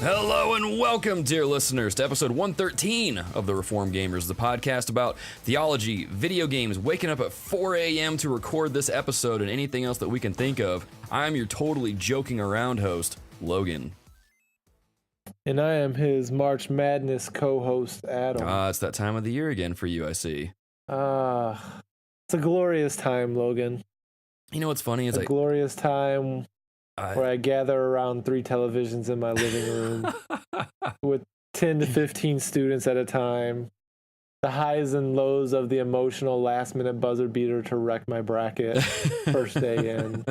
Hello and welcome, dear listeners, to episode 113 of The Reformed Gamers, the podcast about theology, video games, waking up at 4 a.m. to record this episode, and anything else that we can think of. I'm your totally joking around host, Logan. And I am his March Madness co-host, Adam. It's that time of the year again for you, I see. It's a glorious time, Logan. You know what's funny is a glorious time where I gather around 3 televisions in my living room with 10 to 15 students at a time. The highs and lows of the emotional last-minute buzzer beater to wreck my bracket first day in.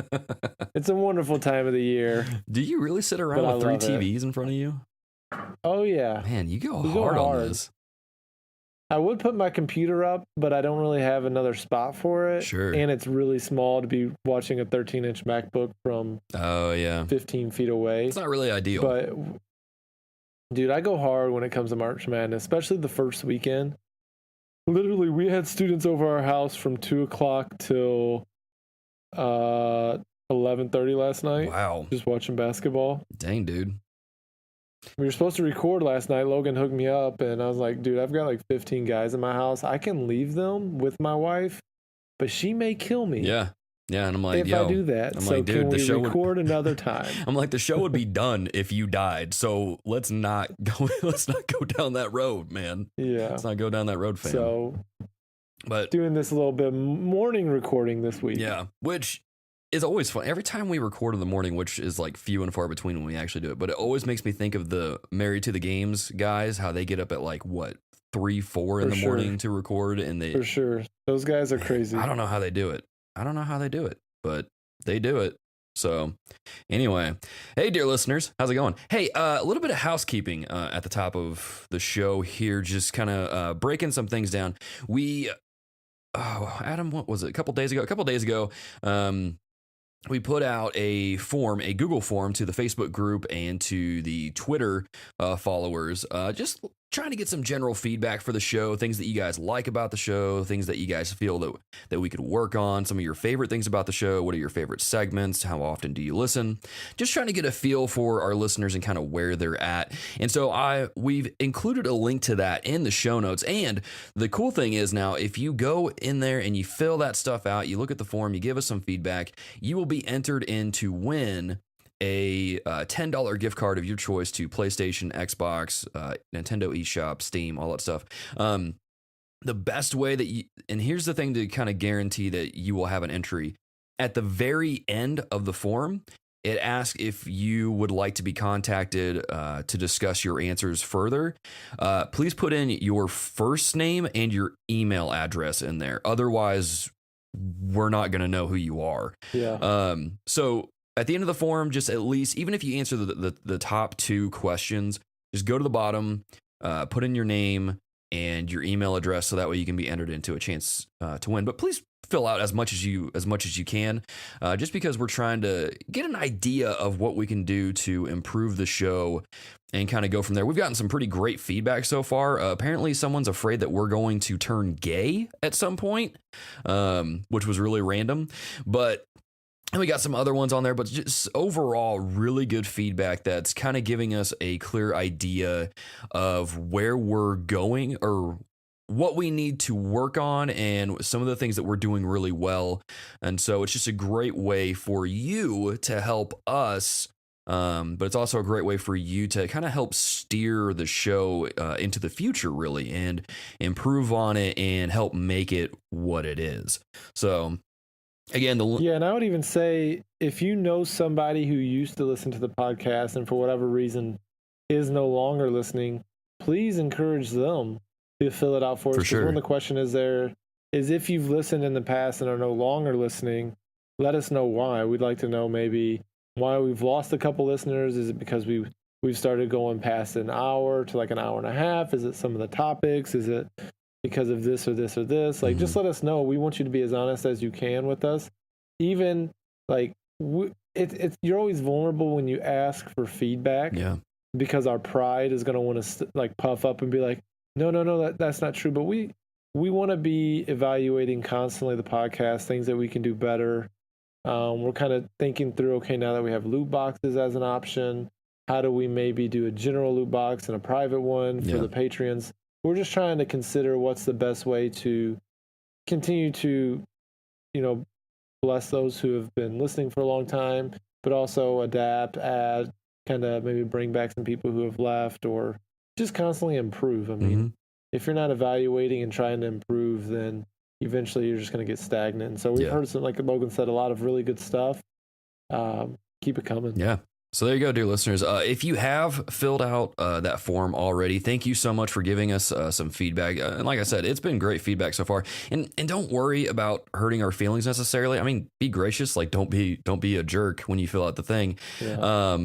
It's a wonderful time of the year. Do you really sit around with 3 TVs in front of you? Oh, yeah. Man, you go hard on this. I would put my computer up, but I don't really have another spot for it. Sure. And it's really small to be watching a 13-inch MacBook from 15 feet away. It's not really ideal. But, dude, I go hard when it comes to March Madness, especially the first weekend. Literally, we had students over our house from 2 o'clock till 11:30 last night. Wow. Just watching basketball. Dang, dude. We were supposed to record last night. Logan hooked me up, and I was like, dude, I've got like 15 guys in my house. I can leave them with my wife, but she may kill me. Yeah. Yeah, and I'm like, if I do that. So like, dude, can the we show record another time? I'm like, the show would be done if you died. So let's not go down that road, man. Yeah. Let's not go down that road, fam. So, but doing this a little bit morning recording this week. Yeah, which is always fun. Every time we record in the morning, which is like few and far between when we actually do it, but it always makes me think of the Married to the Games guys, how they get up at like, what, 3, 4 in the morning to record. And they, for sure. Those guys are crazy. I don't know how they do it. But they do it. So anyway, hey, dear listeners, how's it going? Hey, a little bit of housekeeping at the top of the show here, just kind of breaking some things down. Adam, what was it? A couple days ago, we put out a Google form to the Facebook group and to the Twitter followers, just trying to get some general feedback for the show, things that you guys like about the show, things that you guys feel that we could work on, some of your favorite things about the show, what are your favorite segments, how often do you listen, just trying to get a feel for our listeners and kind of where they're at. And so we've included a link to that in the show notes. And the cool thing is now, if you go in there and you fill that stuff out, you look at the form, you give us some feedback, you will be entered in to win a $10 gift card of your choice to PlayStation, Xbox, Nintendo eShop, Steam, all that stuff. The best way and here's the thing to kind of guarantee that you will have an entry. At the very end of the form, it asks if you would like to be contacted to discuss your answers further. Please put in your first name and your email address in there. Otherwise, we're not going to know who you are. Yeah. So at the end of the form, just at least, even if you answer the top 2 questions, just go to the bottom, put in your name and your email address, so that way you can be entered into a chance to win. But please fill out as much as you can, just because we're trying to get an idea of what we can do to improve the show and kind of go from there. We've gotten some pretty great feedback so far. Apparently someone's afraid that we're going to turn gay at some point, which was really random, and we got some other ones on there, but just overall really good feedback that's kind of giving us a clear idea of where we're going or what we need to work on and some of the things that we're doing really well. And so it's just a great way for you to help us, but it's also a great way for you to kind of help steer the show into the future, really, and improve on it and help make it what it is. So again, and I would even say, if you know somebody who used to listen to the podcast and for whatever reason is no longer listening, please encourage them to fill it out for us. Sure. One of the questions is if you've listened in the past and are no longer listening, let us know why. We'd like to know maybe why we've lost a couple listeners. Is it because we've started going past an hour to like an hour and a half? Is it some of the topics? Is it because of this or this or this? Like, just let us know. We want you to be as honest as you can with us. Even like you're always vulnerable when you ask for feedback. Yeah. Because our pride is going to want to like puff up and be like, no, that's not true. But we want to be evaluating constantly the podcast, things that we can do better. We're kind of thinking through, okay, now that we have loot boxes as an option, How do we maybe do a general loot box and a private one for Yeah. the Patreons? We're just trying to consider what's the best way to continue to, bless those who have been listening for a long time, but also adapt, add, kind of maybe bring back some people who have left, or just constantly improve. I mean, if you're not evaluating and trying to improve, then eventually you're just going to get stagnant. And so we've heard some, like Logan said, a lot of really good stuff. Keep it coming. Yeah. So there you go, dear listeners. If you have filled out that form already, thank you so much for giving us some feedback. And like I said, it's been great feedback so far. And don't worry about hurting our feelings necessarily. I mean, be gracious. Like, don't be a jerk when you fill out the thing. Yeah.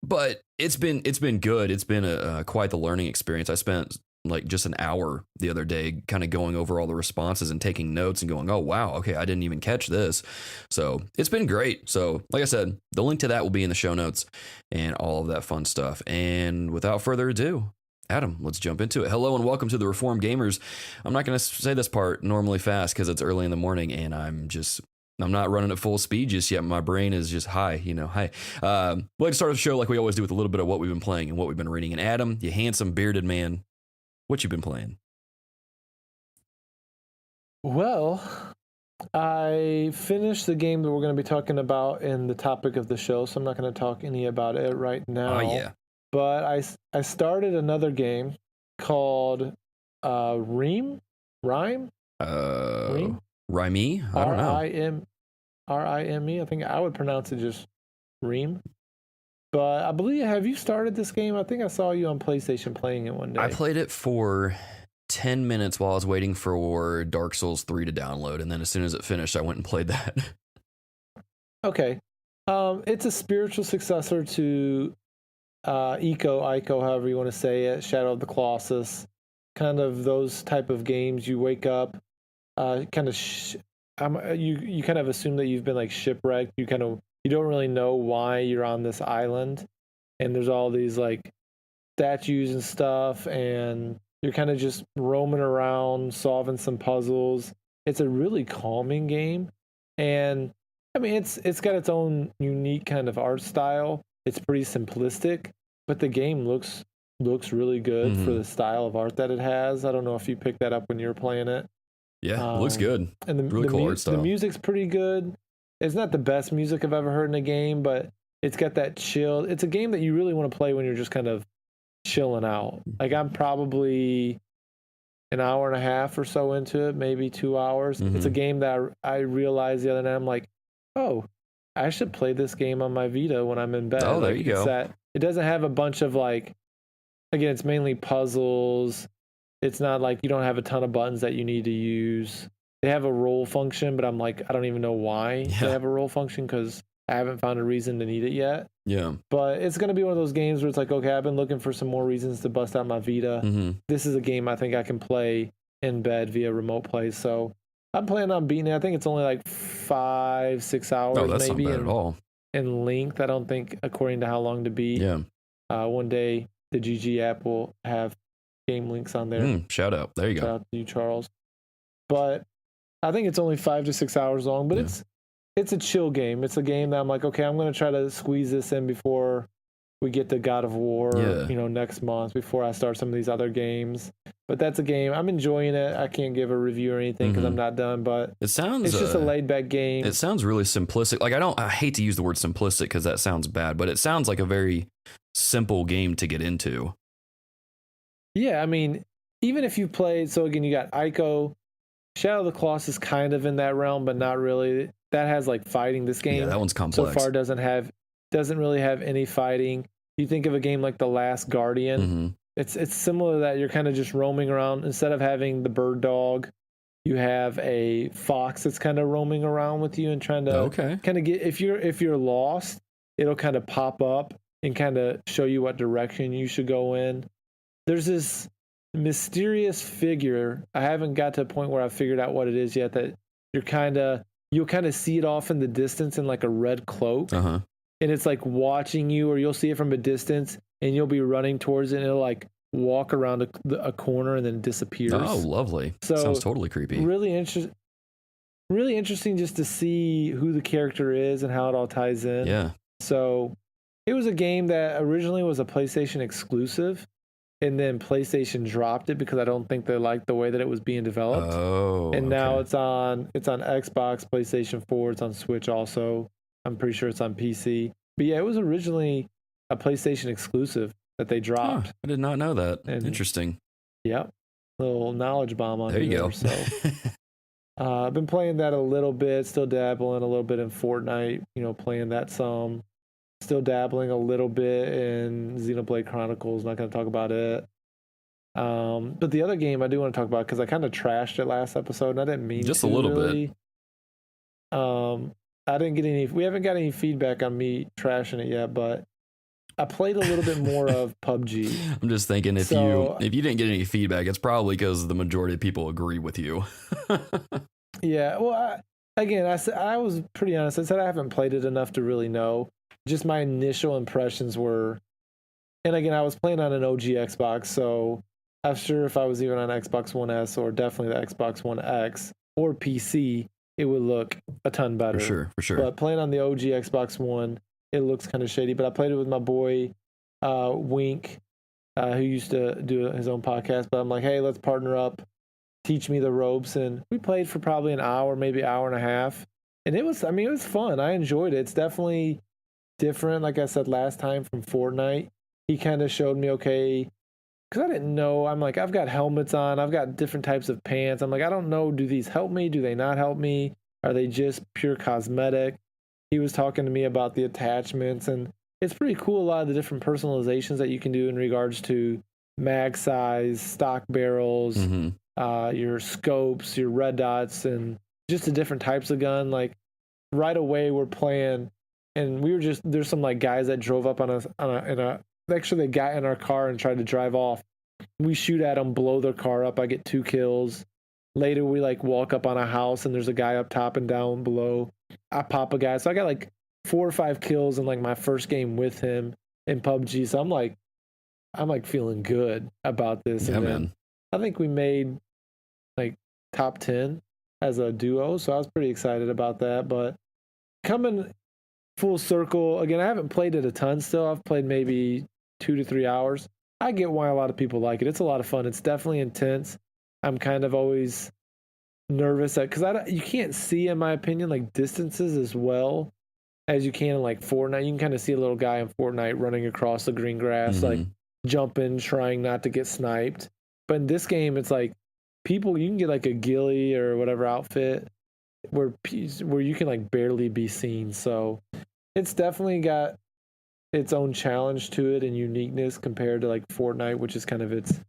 But it's been good. It's been quite the learning experience. I spent like just an hour the other day kind of going over all the responses and taking notes and going, oh, wow, okay, I didn't even catch this. So it's been great. So like I said, the link to that will be in the show notes and all of that fun stuff. And without further ado, Adam, let's jump into it. Hello and welcome to the Reformed Gamers. I'm not going to say this part normally fast because it's early in the morning and I'm not running at full speed just yet. My brain is just high, hi. We'd like to start the show like we always do with a little bit of what we've been playing and what we've been reading. And Adam, you handsome bearded man, what you been playing? Well, I finished the game that we're going to be talking about in the topic of the show, so I'm not going to talk any about it right now. Oh, yeah. But I started another game called Rime? Rime? I don't know. R-I-M-E. I think I would pronounce it just Rime. But I believe, have you started this game? I think I saw you on PlayStation playing it one day. I played it for 10 minutes while I was waiting for Dark Souls 3 to download. And then as soon as it finished, I went and played that. Okay. It's a spiritual successor to Ico, however you want to say it, Shadow of the Colossus. Kind of those type of games. You wake up, you kind of assume that you've been like shipwrecked. You don't really know why you're on this island, and there's all these like statues and stuff, and you're kind of just roaming around, solving some puzzles. It's a really calming game, and I mean it's got its own unique kind of art style. It's pretty simplistic, but the game looks really good for the style of art that it has. I don't know if you picked that up when you were playing it. Yeah, it looks good. And really cool art style. The music's pretty good. It's not the best music I've ever heard in a game, but it's got that chill. It's a game that you really want to play when you're just kind of chilling out. Like I'm probably an hour and a half or so into it, maybe 2 hours. It's a game that I realized the other night. I'm like, oh, I should play this game on my Vita when I'm in bed. Oh, there you go. It doesn't have a bunch of like, again, it's mainly puzzles. It's not like you don't have a ton of buttons that you need to use. They have a roll function, but I'm like, I don't even know why they have a roll function because I haven't found a reason to need it yet. Yeah. But it's going to be one of those games where it's like, okay, I've been looking for some more reasons to bust out my Vita. This is a game I think I can play in bed via remote play. So I'm planning on beating it. I think it's only like 5-6 hours that's maybe not bad at all. In length. I don't think, according to how long to beat. Yeah. One day the GG app will have game links on there. Shout out. There you go. Shout out to you, Charles. But I think it's only 5 to 6 hours long, but it's a chill game. It's a game that I'm like, okay, I'm going to try to squeeze this in before we get to God of War, next month, before I start some of these other games. But that's a game. I'm enjoying it. I can't give a review or anything because I'm not done, but it's just a laid back game. It sounds really simplistic. Like I hate to use the word simplistic because that sounds bad, but it sounds like a very simple game to get into. Yeah, I mean, even if you played, so again, you got Ico, Shadow of the Colossus is kind of in that realm, but not really. That has like fighting. This game, that one's complex. So far doesn't really have any fighting. You think of a game like The Last Guardian. It's similar to that. You're kind of just roaming around. Instead of having the bird dog, you have a fox that's kind of roaming around with you and trying to kind of get. If you're lost, it'll kind of pop up and kind of show you what direction you should go in. There's this mysterious figure. I haven't got to a point where I've figured out what it is yet. That you'll kind of see it off in the distance in like a red cloak, and it's like watching you, or you'll see it from a distance, and you'll be running towards it, and it'll like walk around a corner and then disappears. Oh, lovely! So, sounds totally creepy. Really interesting just to see who the character is and how it all ties in. Yeah. So It was a game that originally was a PlayStation exclusive, and then PlayStation dropped it because I don't think they liked the way that it was being developed. Oh, and now okay. it's on Xbox, PlayStation 4, it's on Switch also. I'm pretty sure it's on PC. But yeah, it was originally a PlayStation exclusive that they dropped. I did not know that. And, Interesting. Yep. Little knowledge bomb on There you go. So I've been playing that a little bit, still dabbling a little bit in Fortnite, playing that some. Still dabbling a little bit in Xenoblade Chronicles, not going to talk about it. But the other game I do want to talk about, because I kind of trashed it last episode, and I didn't mean just to a little really. bit. I didn't get we haven't got any feedback on me trashing it yet, but I played a little bit more of PUBG. I'm just thinking if you didn't get any feedback, it's probably because the majority of people agree with you. Yeah, well, I was pretty honest. I said I haven't played it enough to really know. Just my initial impressions were, and again, I was playing on an OG Xbox, so I'm sure if I was even on Xbox One S or definitely the Xbox One X or PC, it would look a ton better. For sure. But playing on the OG Xbox One, it looks kind of shady. But I played it with my boy, Wink, who used to do his own podcast. But I'm like, hey, let's partner up, teach me the ropes. And we played for probably an hour, maybe hour and a half. And it was fun. I enjoyed it. It's definitely different, like I said last time, from Fortnite. He kind of showed me, okay, because I didn't know. I'm like, I've got helmets on. I've got different types of pants. I'm like, I don't know. Do these help me? Do they not help me? Are they just pure cosmetic? He was talking to me about the attachments, and it's pretty cool, a lot of the different personalizations that you can do in regards to mag size, stock barrels, your scopes, your red dots, and just the different types of gun. Like right away we're playing, and there's some like guys that drove up on us actually they got in our car and tried to drive off. We shoot at them, blow their car up. I get 2 kills. Later we like walk up on a house and there's a guy up top and down below. I pop a guy. So I got like 4 or 5 kills in like my first game with him in PUBG. So I'm like feeling good about this. Yeah, and man. I think we made like top 10 as a duo. So I was pretty excited about that. But coming full circle, again, I haven't played it a ton still. I've played maybe 2 to 3 hours. I get why a lot of people like it. It's a lot of fun. It's definitely intense. I'm kind of always nervous because you can't see, in my opinion, like distances as well as you can in like Fortnite. You can kind of see a little guy in Fortnite running across the green grass, like jumping, trying not to get sniped. But in this game, it's like people, you can get like a ghillie or whatever outfit where you can like barely be seen. So it's definitely got its own challenge to it and uniqueness compared to like Fortnite, which is kind of its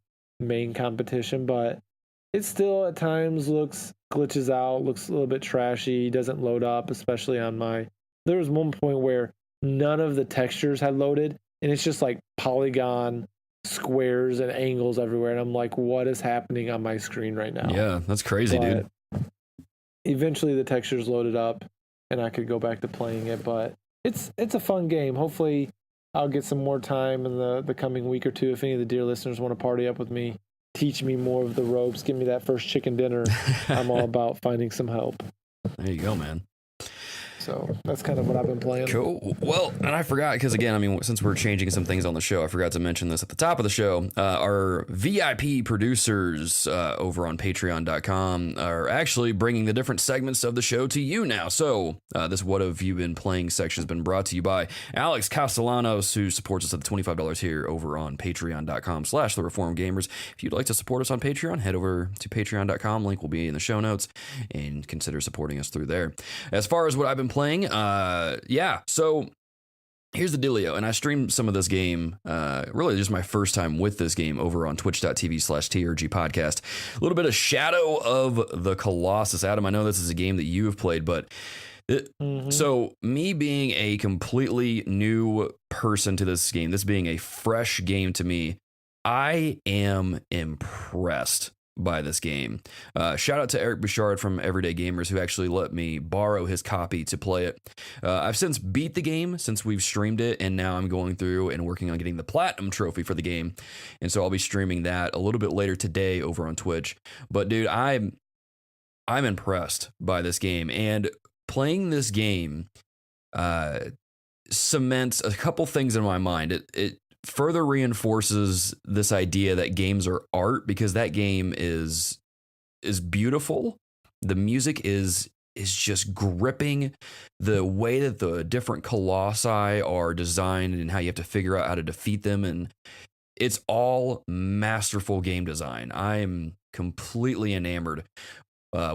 main competition. But it still at times glitches out, looks a little bit trashy, doesn't load up, especially on there was one point where none of the textures had loaded and it's just like polygon squares and angles everywhere. And I'm like, what is happening on my screen right now? Yeah, that's crazy, dude. Eventually the textures loaded up and I could go back to playing it, but it's a fun game. Hopefully I'll get some more time in the coming week or two. If any of the dear listeners want to party up with me, teach me more of the ropes, give me that first chicken dinner. I'm all about finding some help. There you go, man. So that's kind of what I've been playing. Cool. Well, and I forgot, because again, I mean, since we're changing some things on the show, I forgot to mention this at the top of the show. Our VIP producers over on patreon.com are actually bringing the different segments of the show to you now. So this What Have You Been Playing section has been brought to you by Alex Castellanos, who supports us at the $25 here over on patreon.com/The Reformed Gamers. If you'd like to support us on Patreon, head over to patreon.com. Link will be in the show notes, and consider supporting us through there. As far as what I've been playing, so here's the dealio, and I streamed some of this game, really just my first time with this game over on twitch.tv/TRG podcast. A little bit of Shadow of the Colossus. Adam, I know this is a game that you have played, but so me being a completely new person to this game, this being a fresh game to me, I am impressed by this game. Shout out to Eric Bouchard from Everyday Gamers, who actually let me borrow his copy to play it. I've since beat the game since we've streamed it, and now I'm going through and working on getting the platinum trophy for the game, and so I'll be streaming that a little bit later today over on Twitch. But dude, I'm impressed by this game, and playing this game cements a couple things in my mind. It further reinforces this idea that games are art, because that game is beautiful. The music is just gripping. The way that the different colossi are designed and how you have to figure out how to defeat them, and it's all masterful game design. I'm completely enamored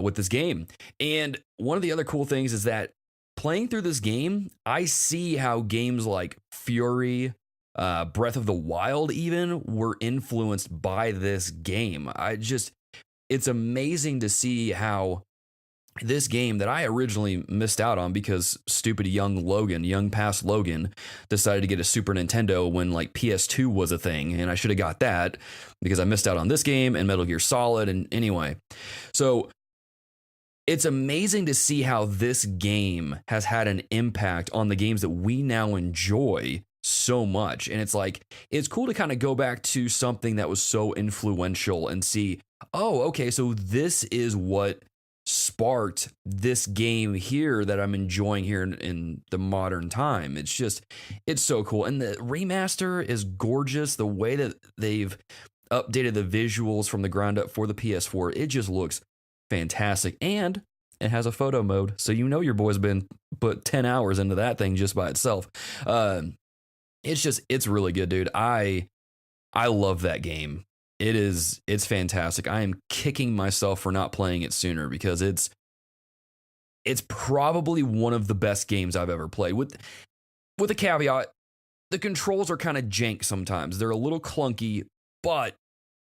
with this game. And one of the other cool things is that playing through this game, I see how games like Fury, Breath of the Wild even were influenced by this game. It's amazing to see how this game that I originally missed out on because stupid young past Logan decided to get a Super Nintendo when like PS2 was a thing, and I should have got that because I missed out on this game and Metal Gear Solid. And anyway, so it's amazing to see how this game has had an impact on the games that we now enjoy so much. And it's cool to kind of go back to something that was so influential and see, oh, okay, so this is what sparked this game here that I'm enjoying here in the modern time. It's so cool. And the remaster is gorgeous. The way that they've updated the visuals from the ground up for the PS4, it just looks fantastic. And it has a photo mode, so your boy's been put 10 hours into that thing just by itself. It's really good, dude. I love that game. It's fantastic. I am kicking myself for not playing it sooner because it's probably one of the best games I've ever played. With a caveat, the controls are kind of jank sometimes. They're a little clunky, but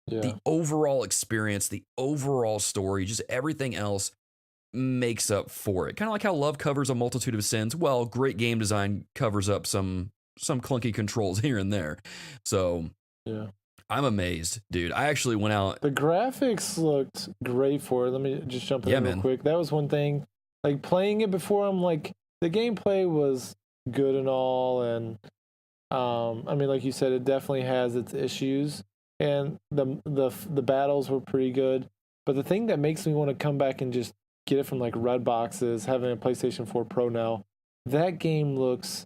the overall experience, the overall story, just everything else makes up for it. Kind of like how love covers a multitude of sins. Well, great game design covers up some clunky controls here and there. So yeah, I'm amazed, dude. I actually went out. The graphics looked great for it. Let me just jump in real quick. That was one thing. Like playing it before, I'm like, the gameplay was good and all, and I mean, like you said, it definitely has its issues, and the battles were pretty good. But the thing that makes me want to come back and just get it from like Red Boxes, having a PlayStation 4 Pro now, that game looks,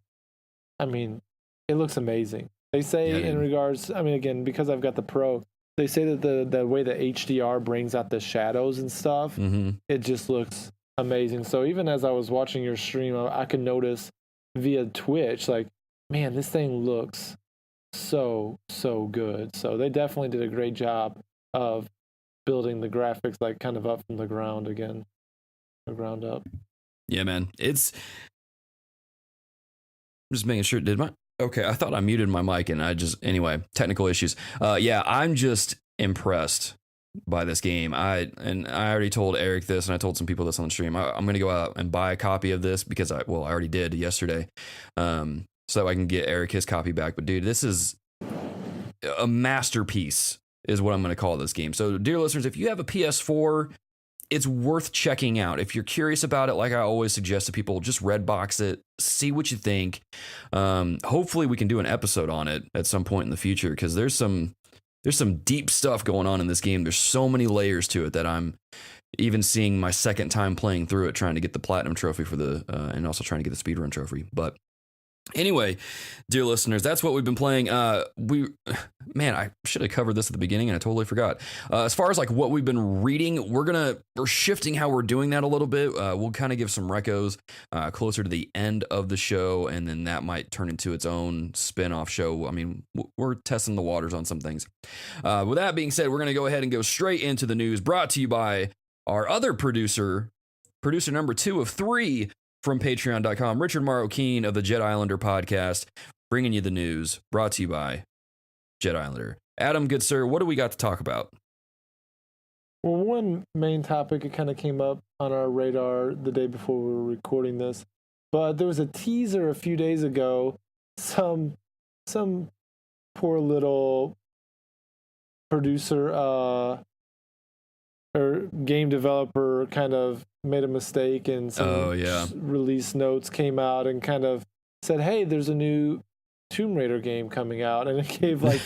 I mean, it looks amazing. They say in regards, I mean, again, because I've got the Pro, they say that the way the HDR brings out the shadows and stuff, it just looks amazing. So even as I was watching your stream, I could notice via Twitch, like, man, this thing looks so good. So they definitely did a great job of building the graphics like kind of up from the ground again, the ground up. Yeah, man. I'm just making sure. Okay, I thought I muted my mic and anyway, technical issues. I'm just impressed by this game. I already told Eric this, and I told some people this on the stream. I'm going to go out and buy a copy of this because I already did yesterday, so I can get Eric his copy back. But dude, this is a masterpiece, is what I'm going to call this game. So, dear listeners, if you have a PS4, it's worth checking out. If you're curious about it, like I always suggest to people, just Redbox it, see what you think. Hopefully we can do an episode on it at some point in the future, because there's some deep stuff going on in this game. There's so many layers to it that I'm even seeing my second time playing through it, trying to get the platinum trophy for and also trying to get the speedrun trophy. But anyway, dear listeners, that's what we've been playing. I should have covered this at the beginning and I totally forgot. As far as like what we've been reading, we're shifting how we're doing that a little bit. We'll kind of give some recos closer to the end of the show, and then that might turn into its own spin-off show. I mean, we're testing the waters on some things. With that being said, we're going to go ahead and go straight into the news, brought to you by our other producer number 2 of 3, from patreon.com, Richard Marroquin of the Jedislander Podcast, bringing you the news, brought to you by Jedislander. Adam, good sir, what do we got to talk about? Well, one main topic, it kind of came up on our radar the day before we were recording this, but there was a teaser a few days ago. Some poor little producer or game developer kind of made a mistake, and some release notes came out and kind of said, hey, there's a new Tomb Raider game coming out, and it gave like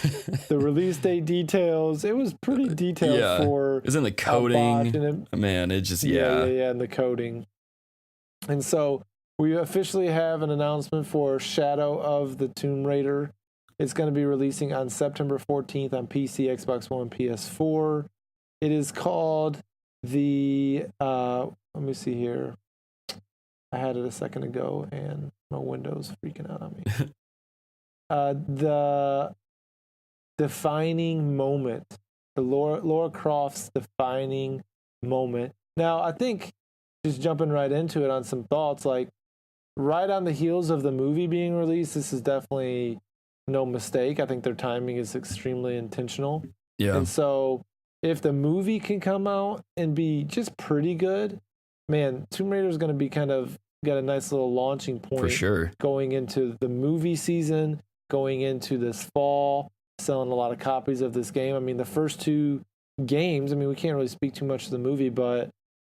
the release date details. It was pretty detailed for it's in the coding. Man, it just and the coding. And so we officially have an announcement for Shadow of the Tomb Raider. It's going to be releasing on September 14th on PC, Xbox One, PS4. It is called the, let me see here. I had it a second ago, and my Window's freaking out on me. The defining moment. The Lara Croft's defining moment. Now, I think, just jumping right into it on some thoughts, like, right on the heels of the movie being released, this is definitely no mistake. I think their timing is extremely intentional. Yeah. And so if the movie can come out and be just pretty good, man, Tomb Raider is going to be kind of got a nice little launching point For sure. going into the movie season, going into this fall, selling a lot of copies of this game. I mean, the first two games, I mean, we can't really speak too much to the movie, but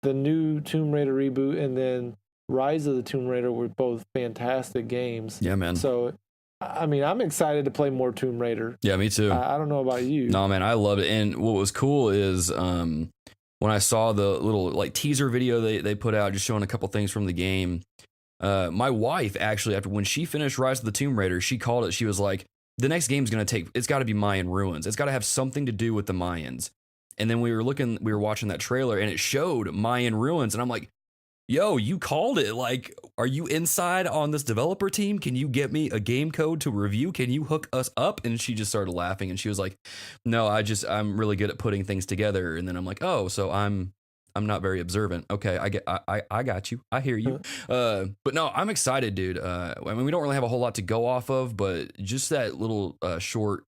the new Tomb Raider reboot and then Rise of the Tomb Raider were both fantastic games. Yeah, man. So, I mean, I'm excited to play more Tomb Raider. Yeah, me too. I don't know about you. No, man, I loved it. And what was cool is when I saw the little like teaser video they put out, just showing a couple things from the game. My wife actually, after when she finished Rise of the Tomb Raider, she called it. She was like, "The next game's gonna it's got to be Mayan ruins. It's got to have something to do with the Mayans." And then we were watching that trailer, and it showed Mayan ruins, and I'm like, yo, you called it. Like, are you inside on this developer team? Can you get me a game code to review? Can you hook us up? And she just started laughing, and she was like, no, I'm really good at putting things together. And then I'm like, oh, so I'm not very observant. Okay, I got you. I hear you. But no, I'm excited, dude. I mean, we don't really have a whole lot to go off of, but just that little short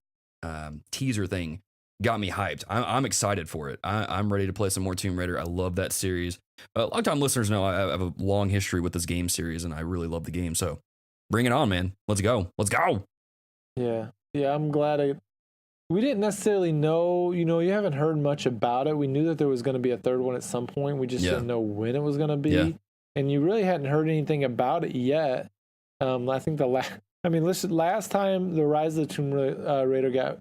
teaser thing got me hyped. I'm excited for it. I'm ready to play some more Tomb Raider. I love that series. Long-time listeners know I have a long history with this game series, and I really love the game. So bring it on, man. Let's go. Let's go. Yeah. I'm glad we didn't necessarily know, you haven't heard much about it. We knew that there was going to be a third one at some point. We just didn't know when it was going to be. Yeah. And you really hadn't heard anything about it yet. I think last time the Rise of the Tomb Raider got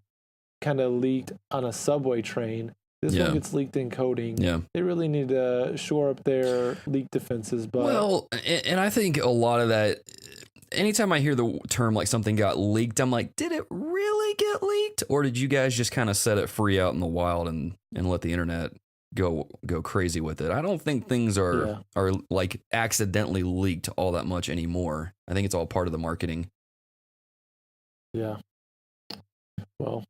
kind of leaked on a subway train. This one gets leaked in coding. Yeah. They really need to shore up their leak defenses. But and I think a lot of that, anytime I hear the term like something got leaked, I'm like, did it really get leaked? Or did you guys just kind of set it free out in the wild and let the internet go crazy with it? I don't think things are like accidentally leaked all that much anymore. I think it's all part of the marketing. Yeah. Well,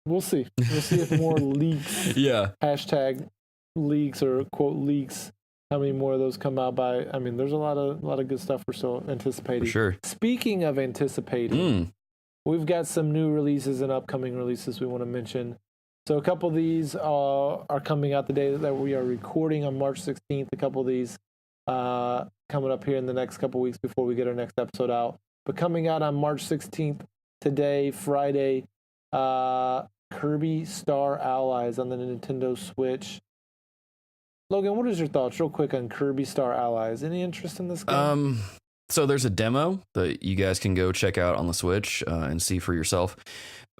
we'll see. We'll see if more leaks. Yeah. Hashtag leaks or quote leaks. How many more of those come out by? I mean, there's a lot of good stuff we're still anticipating. For sure. Speaking of anticipating, we've got some new releases and upcoming releases we want to mention. So a couple of these are coming out the day that we are recording on March 16th. A couple of these coming up here in the next couple of weeks before we get our next episode out. But coming out on March 16th, today, Friday, Kirby Star Allies on the Nintendo Switch. Logan, what is your thoughts real quick on Kirby Star Allies? Any interest in this game? So there's a demo that you guys can go check out on the Switch and see for yourself.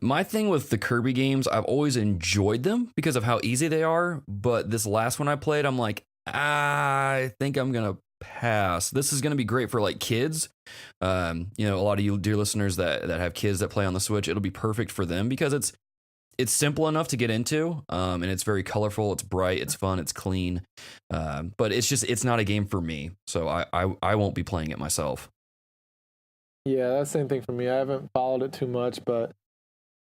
My thing with the Kirby games, I've always enjoyed them because of how easy they are. But this last one I played, I'm like, I think I'm going to pass. This is going to be great for like kids. A lot of you dear listeners that have kids that play on the Switch, it'll be perfect for them because it's simple enough to get into, and it's very colorful, it's bright, it's fun, it's clean, but it's not a game for me, so I won't be playing it myself. Yeah, that's the same thing for me. I haven't followed it too much, but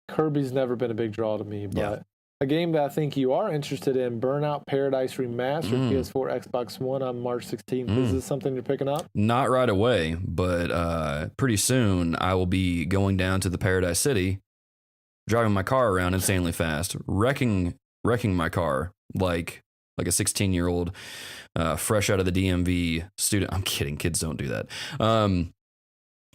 Kirby's never been a big draw to me. But a game that I think you are interested in, Burnout Paradise Remastered, PS4, Xbox One on March 16th. Is this something you're picking up? Not right away, but pretty soon I will be going down to the Paradise City, driving my car around insanely fast, wrecking my car like a 16-year-old fresh out of the DMV student. I'm kidding. Kids don't do that.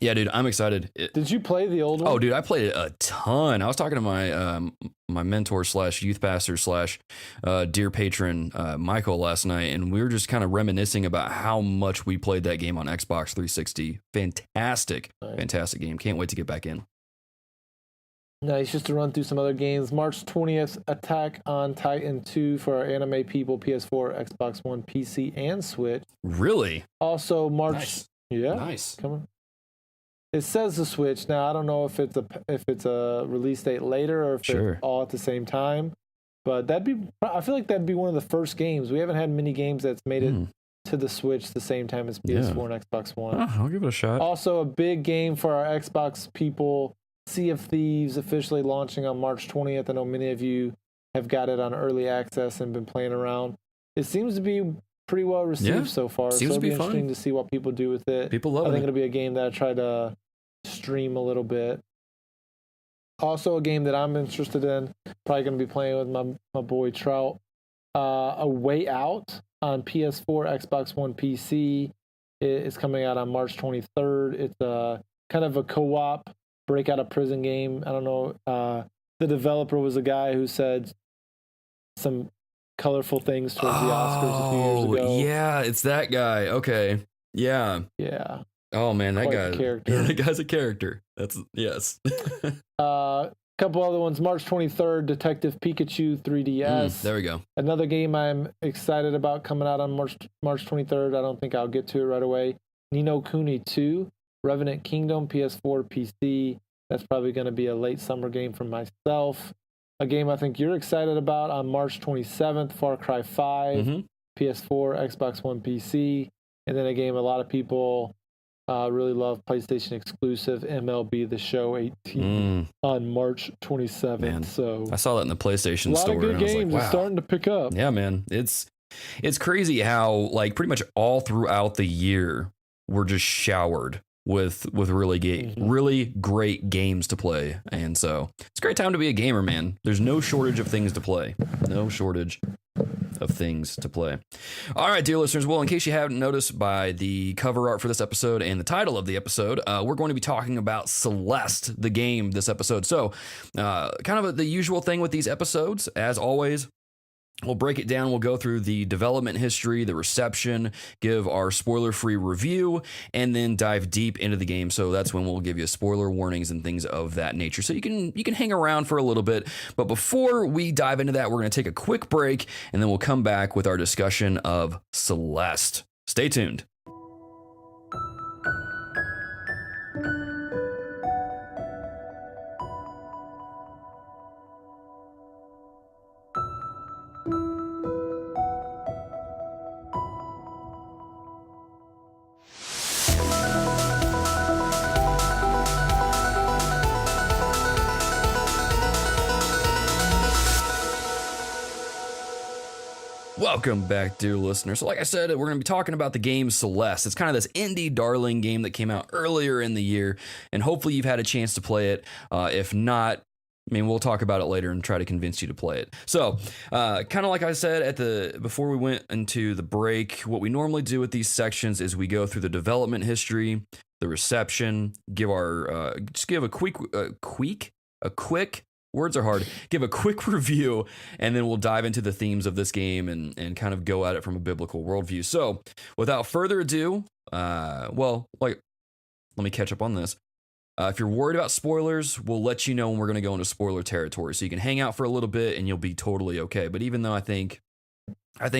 Yeah, dude, I'm excited. Did you play the old one? Oh, dude, I played it a ton. I was talking to my mentor / youth pastor / dear patron, Michael, last night, and we were just kind of reminiscing about how much we played that game on Xbox 360. Fantastic game. Can't wait to get back in. Nice. Just to run through some other games. March 20th, Attack on Titan 2 for our anime people, PS4, Xbox One, PC, and Switch. Really? Also, March. Nice. Yeah. Nice. Come on. It says the Switch. Now, I don't know if it's a release date later or if it's all at the same time. But I feel like that'd be one of the first games. We haven't had many games that's made it to the Switch the same time as PS4 and Xbox One. I'll give it a shot. Also, a big game for our Xbox people, Sea of Thieves, officially launching on March 20th. I know many of you have got it on early access and been playing around. It seems to be pretty well received so far. So it'll be interesting to see what people do with it. People love it. I think it'll be a game that I try to stream a little bit. Also, a game that I'm interested in, probably going to be playing with my boy Trout. A Way Out on PS4, Xbox One, PC. It's coming out on March 23rd. It's kind of a co-op break out of prison game. I don't know. The developer was a guy who said some colorful things towards the Oscars a few years ago. Yeah, it's that guy. Okay. Yeah. Yeah. Oh man, that guy. That guy's a character. That's yes. Couple other ones. March 23rd, Detective Pikachu 3DS. There we go. Another game I'm excited about coming out on March 23rd. I don't think I'll get to it right away. Ni no Kuni 2, Revenant Kingdom, PS4, PC. That's probably going to be a late summer game for myself. A game I think you're excited about on March 27th, Far Cry 5, PS4, Xbox One, PC. And then a game a lot of people really love, PlayStation exclusive, MLB The Show 18 on March 27th. Man, so I saw that in the PlayStation store. A lot of good games. Like, wow. It's starting to pick up. Yeah, man. It's crazy how like pretty much all throughout the year we're just showered with really great games to play. And so it's a great time to be a gamer, man. There's no shortage of things to play. No shortage of things to play. All right, dear listeners. Well, in case you haven't noticed by the cover art for this episode and the title of the episode, we're going to be talking about Celeste, the game, this episode. So kind of the usual thing with these episodes, as always. We'll break it down. We'll go through the development history, the reception, give our spoiler-free review, and then dive deep into the game. So that's when we'll give you spoiler warnings and things of that nature. So you can hang around for a little bit. But before we dive into that, we're going to take a quick break, and then we'll come back with our discussion of Celeste. Stay tuned. Welcome back, dear listeners. So like I said, we're going to be talking about the game Celeste. It's kind of this indie darling game that came out earlier in the year, and hopefully you've had a chance to play it. If not, I mean, we'll talk about it later and try to convince you to play it. So, kind of like I said before we went into the break, what we normally do with these sections is we go through the development history, the reception, give a quick words are hard. Give a quick review, and then we'll dive into the themes of this game and kind of go at it from a biblical worldview. So, without further ado, let me catch up on this. If you're worried about spoilers, we'll let you know when we're going to go into spoiler territory. So you can hang out for a little bit, and you'll be totally okay. But even though I think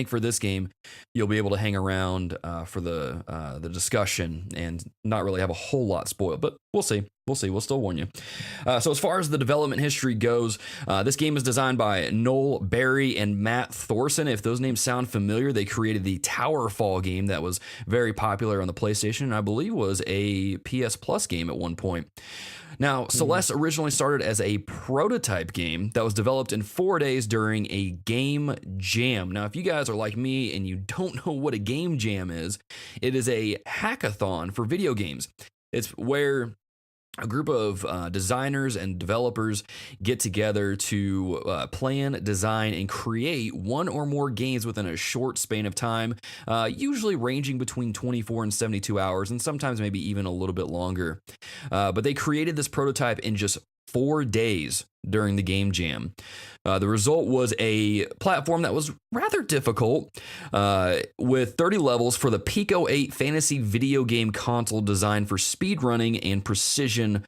for this game, you'll be able to hang around for the discussion and not really have a whole lot spoiled. But we'll see. We'll still warn you. So as far as the development history goes, this game is designed by Noel Barry and Matt Thorson. If those names sound familiar, they created the Towerfall game that was very popular on the PlayStation, and I believe was a PS Plus game at one point. Now, Celeste originally started as a prototype game that was developed in 4 days during a game jam. Now, if you guys are like me and you don't know what a game jam is, it is a hackathon for video games. It's where a group of designers and developers get together to plan, design, and create one or more games within a short span of time, usually ranging between 24 and 72 hours, and sometimes maybe even a little bit longer. But they created this prototype in just 4 days during the game jam. The result was a platform that was rather difficult, with 30 levels for the Pico 8 fantasy video game console designed for speedrunning and precision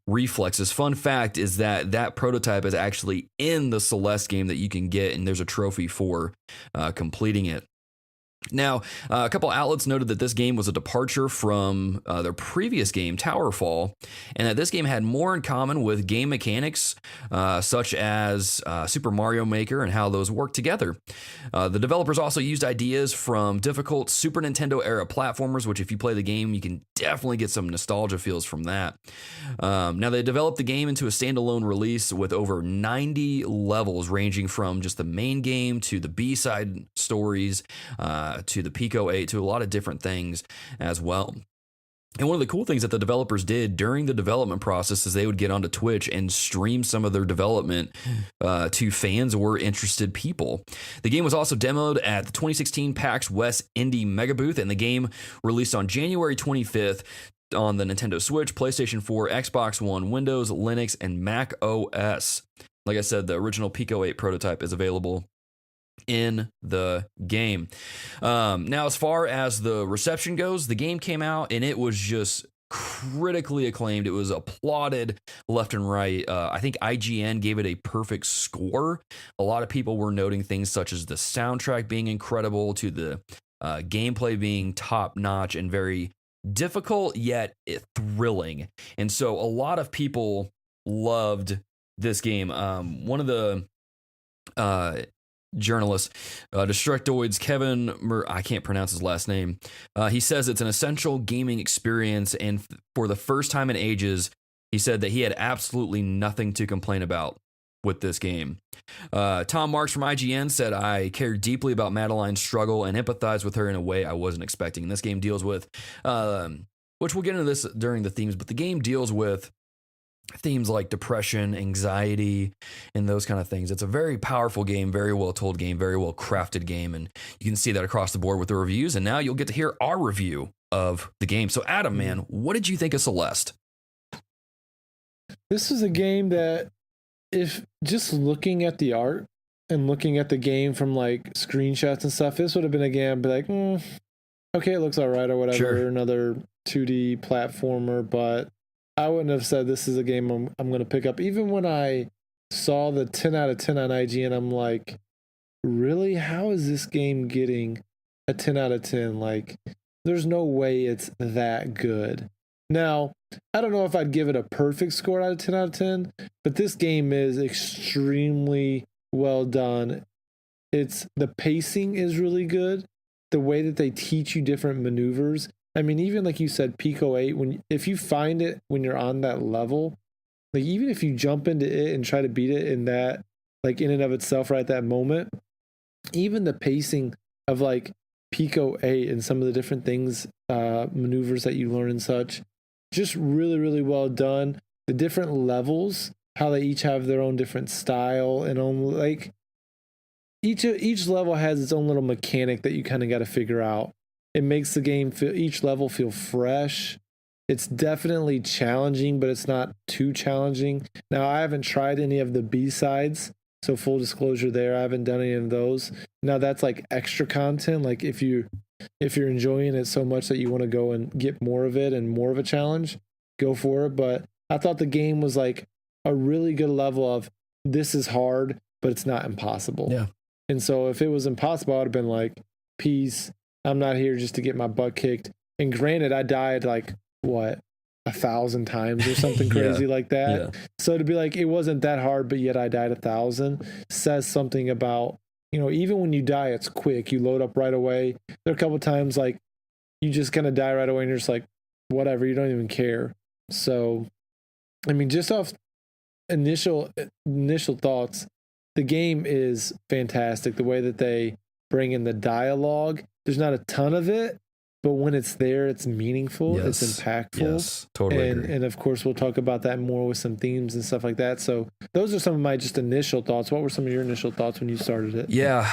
reflexes. Fun fact is that prototype is actually in the Celeste game that you can get, and there's a trophy for completing it. Now, a couple outlets noted that this game was a departure from their previous game, Towerfall, and that this game had more in common with game mechanics such as Super Mario Maker and how those work together. The developers also used ideas from difficult Super Nintendo era platformers, which if you play the game, you can definitely get some nostalgia feels from that. Now, they developed the game into a standalone release with over 90 levels ranging from just the main game to the B-side stories, to the Pico 8, to a lot of different things as well. And one of the cool things that the developers did during the development process is they would get onto Twitch and stream some of their development to fans or interested people. The game was also demoed at the 2016 PAX West Indie Mega Booth, and the game released on January 25th on the Nintendo Switch, PlayStation 4, Xbox One, Windows, Linux, and Mac OS. Like I said, the original Pico 8 prototype is available in the game. Now, as far as the reception goes, the game came out and it was just critically acclaimed. It was applauded left and right. I think IGN gave it a perfect score. A lot of people were noting things such as the soundtrack being incredible, to the gameplay being top notch and very difficult yet thrilling. And so a lot of people loved this game. One of the journalist, Destructoid's Kevin I can't pronounce his last name. He says it's an essential gaming experience, and for the first time in ages, he said that he had absolutely nothing to complain about with this game. Tom Marks from IGN said, I cared deeply about Madeline's struggle and empathized with her in a way I wasn't expecting. And this game deals with, which we'll get into this during the themes, but the game deals with themes like depression, anxiety, and those kind of things. It's a very powerful game, very well told game, very well crafted game, and you can see that across the board with the reviews. And now you'll get to hear our review of the game. So Adam, man, what did you think of Celeste? This is a game that, if just looking at the art and looking at the game from like screenshots and stuff, this would have been a game I'd be like, okay, it looks all right or whatever. Sure. Another 2D platformer, but I wouldn't have said this is a game I'm going to pick up. Even when I saw the 10 out of 10 on IGN, I'm like, really? How is this game getting a 10 out of 10? Like, there's no way it's that good. Now, I don't know if I'd give it a perfect score out of 10 out of 10, but this game is extremely well done. The pacing is really good. The way that they teach you different maneuvers. I mean, even like you said, Pico 8, if you find it when you're on that level, like even if you jump into it and try to beat it in that, like in and of itself right at that moment, even the pacing of like Pico 8 and some of the different things, maneuvers that you learn and such, just really, really well done. The different levels, how they each have their own different style and own, like each level has its own little mechanic that you kind of got to figure out. It makes the game each level feel fresh. It's definitely challenging, but it's not too challenging. Now, I haven't tried any of the B-sides, so full disclosure there, I haven't done any of those. Now, that's like extra content. Like if you're enjoying it so much that you want to go and get more of it and more of a challenge, go for it. But I thought the game was like a really good level of, this is hard, but it's not impossible. Yeah. And so if it was impossible, I would have been like, peace. I'm not here just to get my butt kicked. And granted, I died like, 1,000 times or something crazy like that. Yeah. So to be like, it wasn't that hard, but yet I died 1,000 says something about, even when you die, it's quick. You load up right away. There are a couple of times like you just kind of die right away and you're just like, whatever, you don't even care. So, I mean, just off initial thoughts, the game is fantastic. The way that they bring in the dialogue, there's not a ton of it, but when it's there, it's meaningful. Yes. It's impactful. Yes, totally agree. And of course, we'll talk about that more with some themes and stuff like that. So those are some of my just initial thoughts. What were some of your initial thoughts when you started it? Yeah.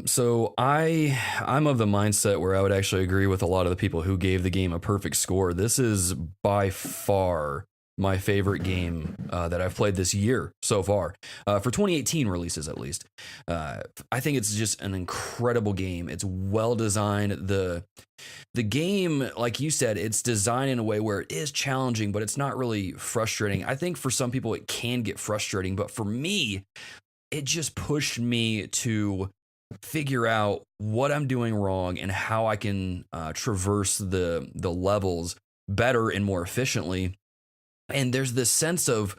So I'm of the mindset where I would actually agree with a lot of the people who gave the game a perfect score. This is by far my favorite game that I've played this year so far, for 2018 releases at least. I think it's just an incredible game. It's well designed. The game, like you said, it's designed in a way where it is challenging, but it's not really frustrating. I think for some people it can get frustrating, but for me, it just pushed me to figure out what I'm doing wrong and how I can traverse the levels better and more efficiently. And there's this sense of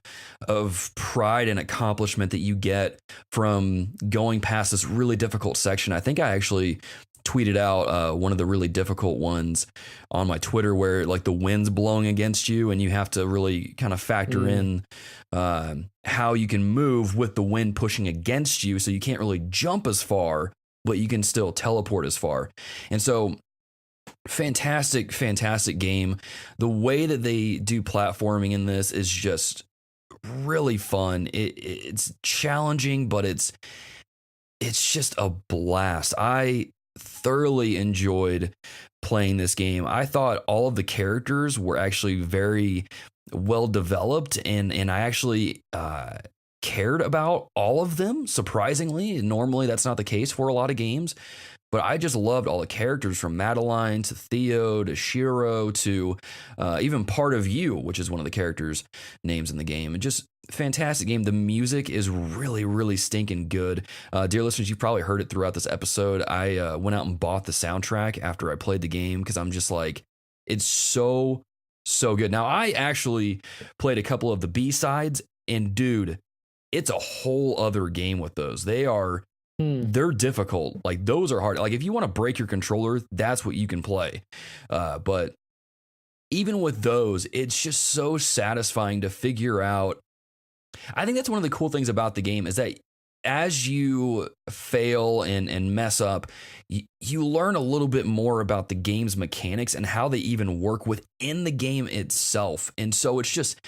pride and accomplishment that you get from going past this really difficult section. I think I actually tweeted out one of the really difficult ones on my Twitter, where like the wind's blowing against you and you have to really kind of factor in how you can move with the wind pushing against you. So you can't really jump as far, but you can still teleport as far. And so fantastic game. The way that they do platforming in this is just really fun. It's challenging, but it's just a blast. I thoroughly enjoyed playing this game. I thought all of the characters were actually very well developed, and I actually cared about all of them, surprisingly. Normally that's not the case for a lot of games. But I just loved all the characters, from Madeline to Theo to Shiro to even Part of You, which is one of the characters' names in the game. And just fantastic game. The music is really, really stinking good. Dear listeners, you've probably heard it throughout this episode. I went out and bought the soundtrack after I played the game because I'm just like, it's so good. Now, I actually played a couple of the B-sides, and dude, it's a whole other game with those. They're difficult. Like, those are hard. Like, if you want to break your controller, that's what you can play. But even with those, it's just so satisfying to figure out. I think that's one of the cool things about the game, is that as you fail and mess up, you learn a little bit more about the game's mechanics and how they even work within the game itself. And so it's just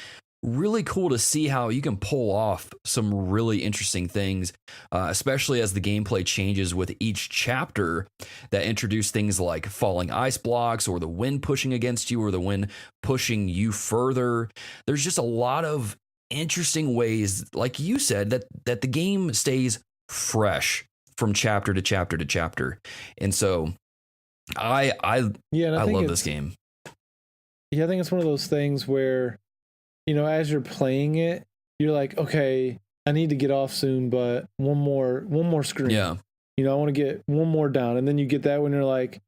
really cool to see how you can pull off some really interesting things, especially as the gameplay changes with each chapter that introduce things like falling ice blocks, or the wind pushing against you, or the wind pushing you further. There's just a lot of interesting ways, like you said, that the game stays fresh from chapter to chapter to chapter. And so I love this game. Yeah, I think it's one of those things where, you know, as you're playing it, you're like, okay, I need to get off soon, but one more screen. Yeah. You know, I want to get one more down. And then you get that when you're like,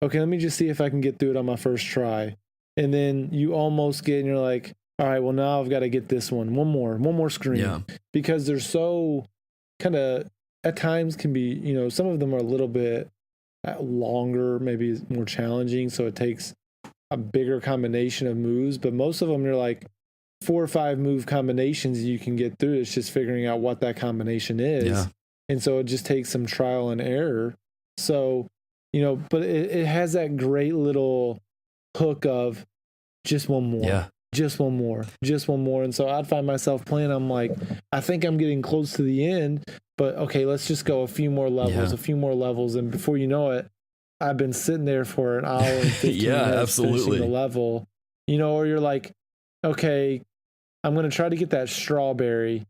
okay, let me just see if I can get through it on my first try. And then you almost get, and you're like, all right, well, now I've got to get this one more screen. Yeah. Because they're so kind of, at times can be, you know, some of them are a little bit longer, maybe more challenging. So it takes a bigger combination of moves, but most of them you're like, 4 or 5 move combinations you can get through. It's just figuring out what that combination is. Yeah. And so it just takes some trial and error. So, you know, but it has that great little hook of just one more. Yeah. Just one more. And so I'd find myself playing, I'm like, I think I'm getting close to the end, but okay, let's just go a few more levels. And before you know it, I've been sitting there for an hour and 15 minutes finishing the level. You know, or you're like, okay, I'm going to try to get that strawberry.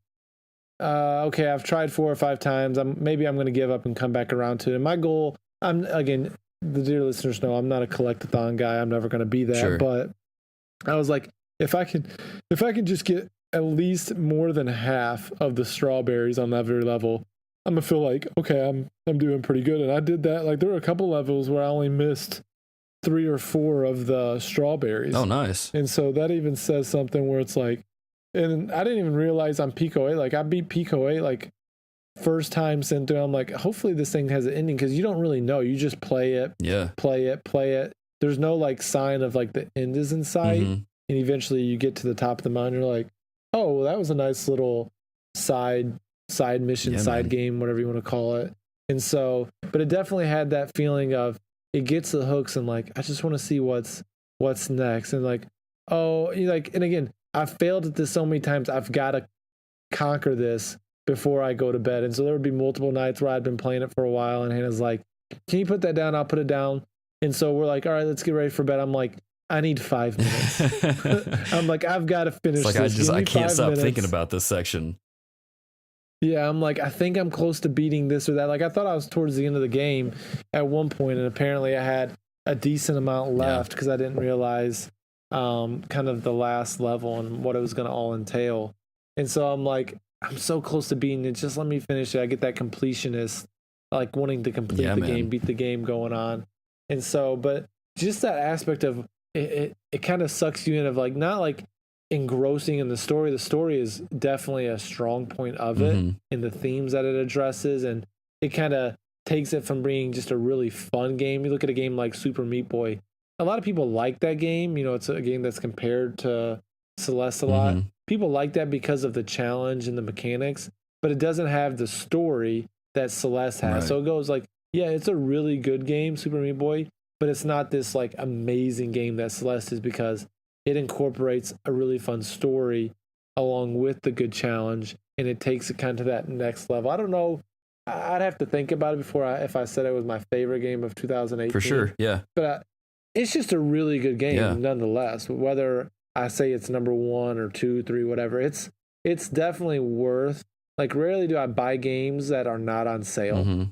Okay, I've tried 4 or 5 times. Maybe I'm going to give up and come back around to it. And my goal, again, the dear listeners know I'm not a collectathon guy. I'm never going to be that. Sure. But I was like, if I can just get at least more than half of the strawberries on that very level, I'm going to feel like, okay, I'm doing pretty good. And I did that. Like, there were a couple levels where I only missed 3 or 4 of the strawberries. Oh, nice. And so that even says something where it's like, and I didn't even realize I'm Pico 8. Like, I beat Pico 8 like first time sent through. I'm like, hopefully this thing has an ending, because you don't really know. You just play it. Yeah. Play it. There's no like sign of like the end is in sight. Mm-hmm. And eventually you get to the top of the mountain. You're like, oh, well, that was a nice little side mission, game, whatever you want to call it. And so, but it definitely had that feeling of, it gets the hooks and like, I just want to see what's next. And like, oh, like, and again, I've failed at this so many times. I've got to conquer this before I go to bed. And so there would be multiple nights where I'd been playing it for a while, and Hannah's like, can you put that down? I'll put it down. And so we're like, all right, let's get ready for bed. I'm like, I need 5 minutes. I'm like, I've got to finish It's like this. I can't stop minutes. thinking about this section. Yeah, I'm like, I think I'm close to beating this or that. Like, I thought I was towards the end of the game at one point, and apparently I had a decent amount left because I didn't realize kind of the last level and what it was going to all entail. And so I'm like, I'm so close to beating it. Just let me finish it. I get that completionist, like wanting to complete the game, beat the game going on. And so, but just that aspect of it kind of sucks you in of like, not like engrossing in the story. The story is definitely a strong point of it in the themes that it addresses, and it kind of takes it from being just a really fun game. You look at a game like Super Meat Boy. A lot of people like that game. You know, it's a game that's compared to Celeste a lot. People like that because of the challenge and the mechanics, but it doesn't have the story that Celeste has. Right. So it goes like, yeah, it's a really good game, Super Meat Boy, but it's not this like amazing game that Celeste is, because it incorporates a really fun story along with the good challenge, and it takes it kind of to that next level. I don't know. I'd have to think about it before if I said it was my favorite game of 2018. For sure, yeah. But it's just a really good game nonetheless. Whether I say it's number 1 or 2, 3, whatever, it's definitely worth. Like, rarely do I buy games that are not on sale.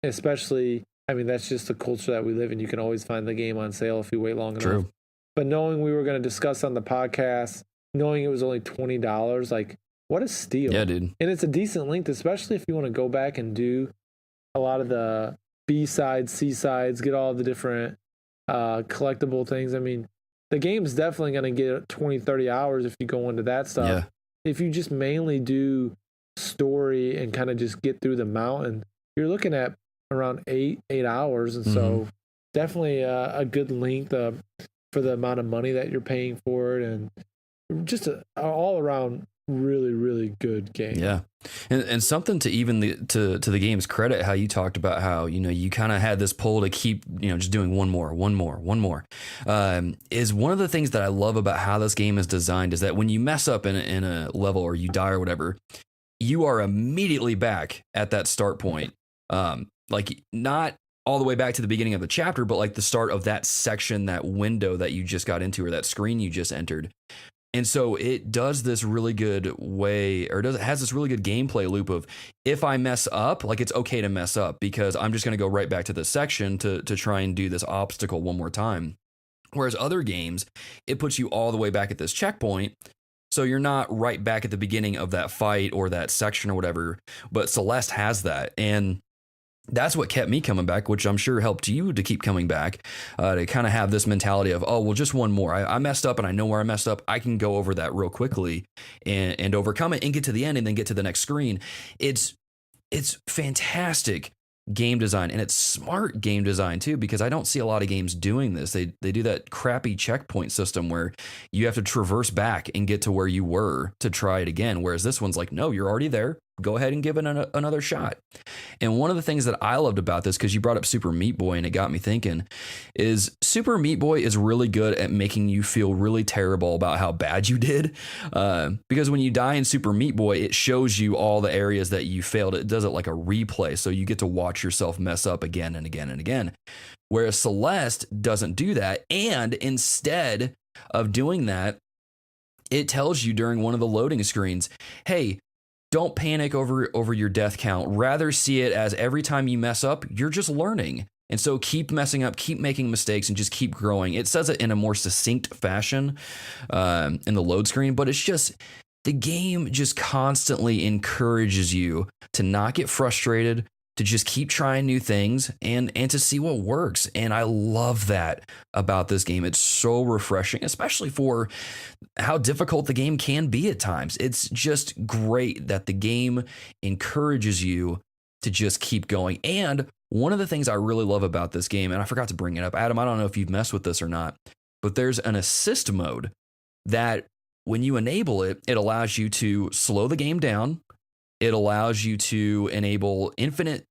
Especially, I mean, that's just the culture that we live in. You can always find the game on sale if you wait long enough. But knowing we were going to discuss on the podcast, knowing it was only $20, like, what a steal. Yeah, dude. And it's a decent length, especially if you want to go back and do a lot of the B-sides, C-sides, get all the different collectible things. I mean, the game's definitely going to get 20, 30 hours if you go into that stuff. Yeah. If you just mainly do story and kind of just get through the mountain, you're looking at around 8 hours. And so definitely a good length for the amount of money that you're paying for it, and just an all around really, really good game. Yeah. And something to even to the game's credit, how you talked about how, you know, you kind of had this pull to keep, you know, just doing one more, is one of the things that I love about how this game is designed, is that when you mess up in a level or you die or whatever, you are immediately back at that start point. Like, not all the way back to the beginning of the chapter, but like the start of that section, that window that you just got into, or that screen you just entered. And so it does this really good way, or it has this really good gameplay loop of, if I mess up, like, it's okay to mess up, because I'm just going to go right back to this section to try and do this obstacle one more time. Whereas other games, it puts you all the way back at this checkpoint. So you're not right back at the beginning of that fight or that section or whatever, but Celeste has that. And that's what kept me coming back, which I'm sure helped you to keep coming back, to kind of have this mentality of, oh, well, just one more. I messed up, and I know where I messed up. I can go over that real quickly and overcome it and get to the end and then get to the next screen. It's fantastic game design, and it's smart game design too, because I don't see a lot of games doing this. They do that crappy checkpoint system where you have to traverse back and get to where you were to try it again. Whereas this one's like, no, you're already there. Go ahead and give it another shot. And one of the things that I loved about this, because you brought up Super Meat Boy and it got me thinking, is Super Meat Boy is really good at making you feel really terrible about how bad you did. Because when you die in Super Meat Boy, it shows you all the areas that you failed. It does it like a replay. So you get to watch yourself mess up again and again and again. Whereas Celeste doesn't do that. And instead of doing that, it tells you during one of the loading screens, hey, don't panic over your death count. Rather see it as every time you mess up, you're just learning. And so keep messing up, keep making mistakes, and just keep growing. It says it in a more succinct fashion in the load screen, but it's just, the game just constantly encourages you to not get frustrated, to just keep trying new things and to see what works. And I love that about this game. It's so refreshing, especially for how difficult the game can be at times. It's just great that the game encourages you to just keep going. And one of the things I really love about this game, and I forgot to bring it up, Adam, I don't know if you've messed with this or not, but there's an assist mode that when you enable it, it allows you to slow the game down. It allows you to enable infinite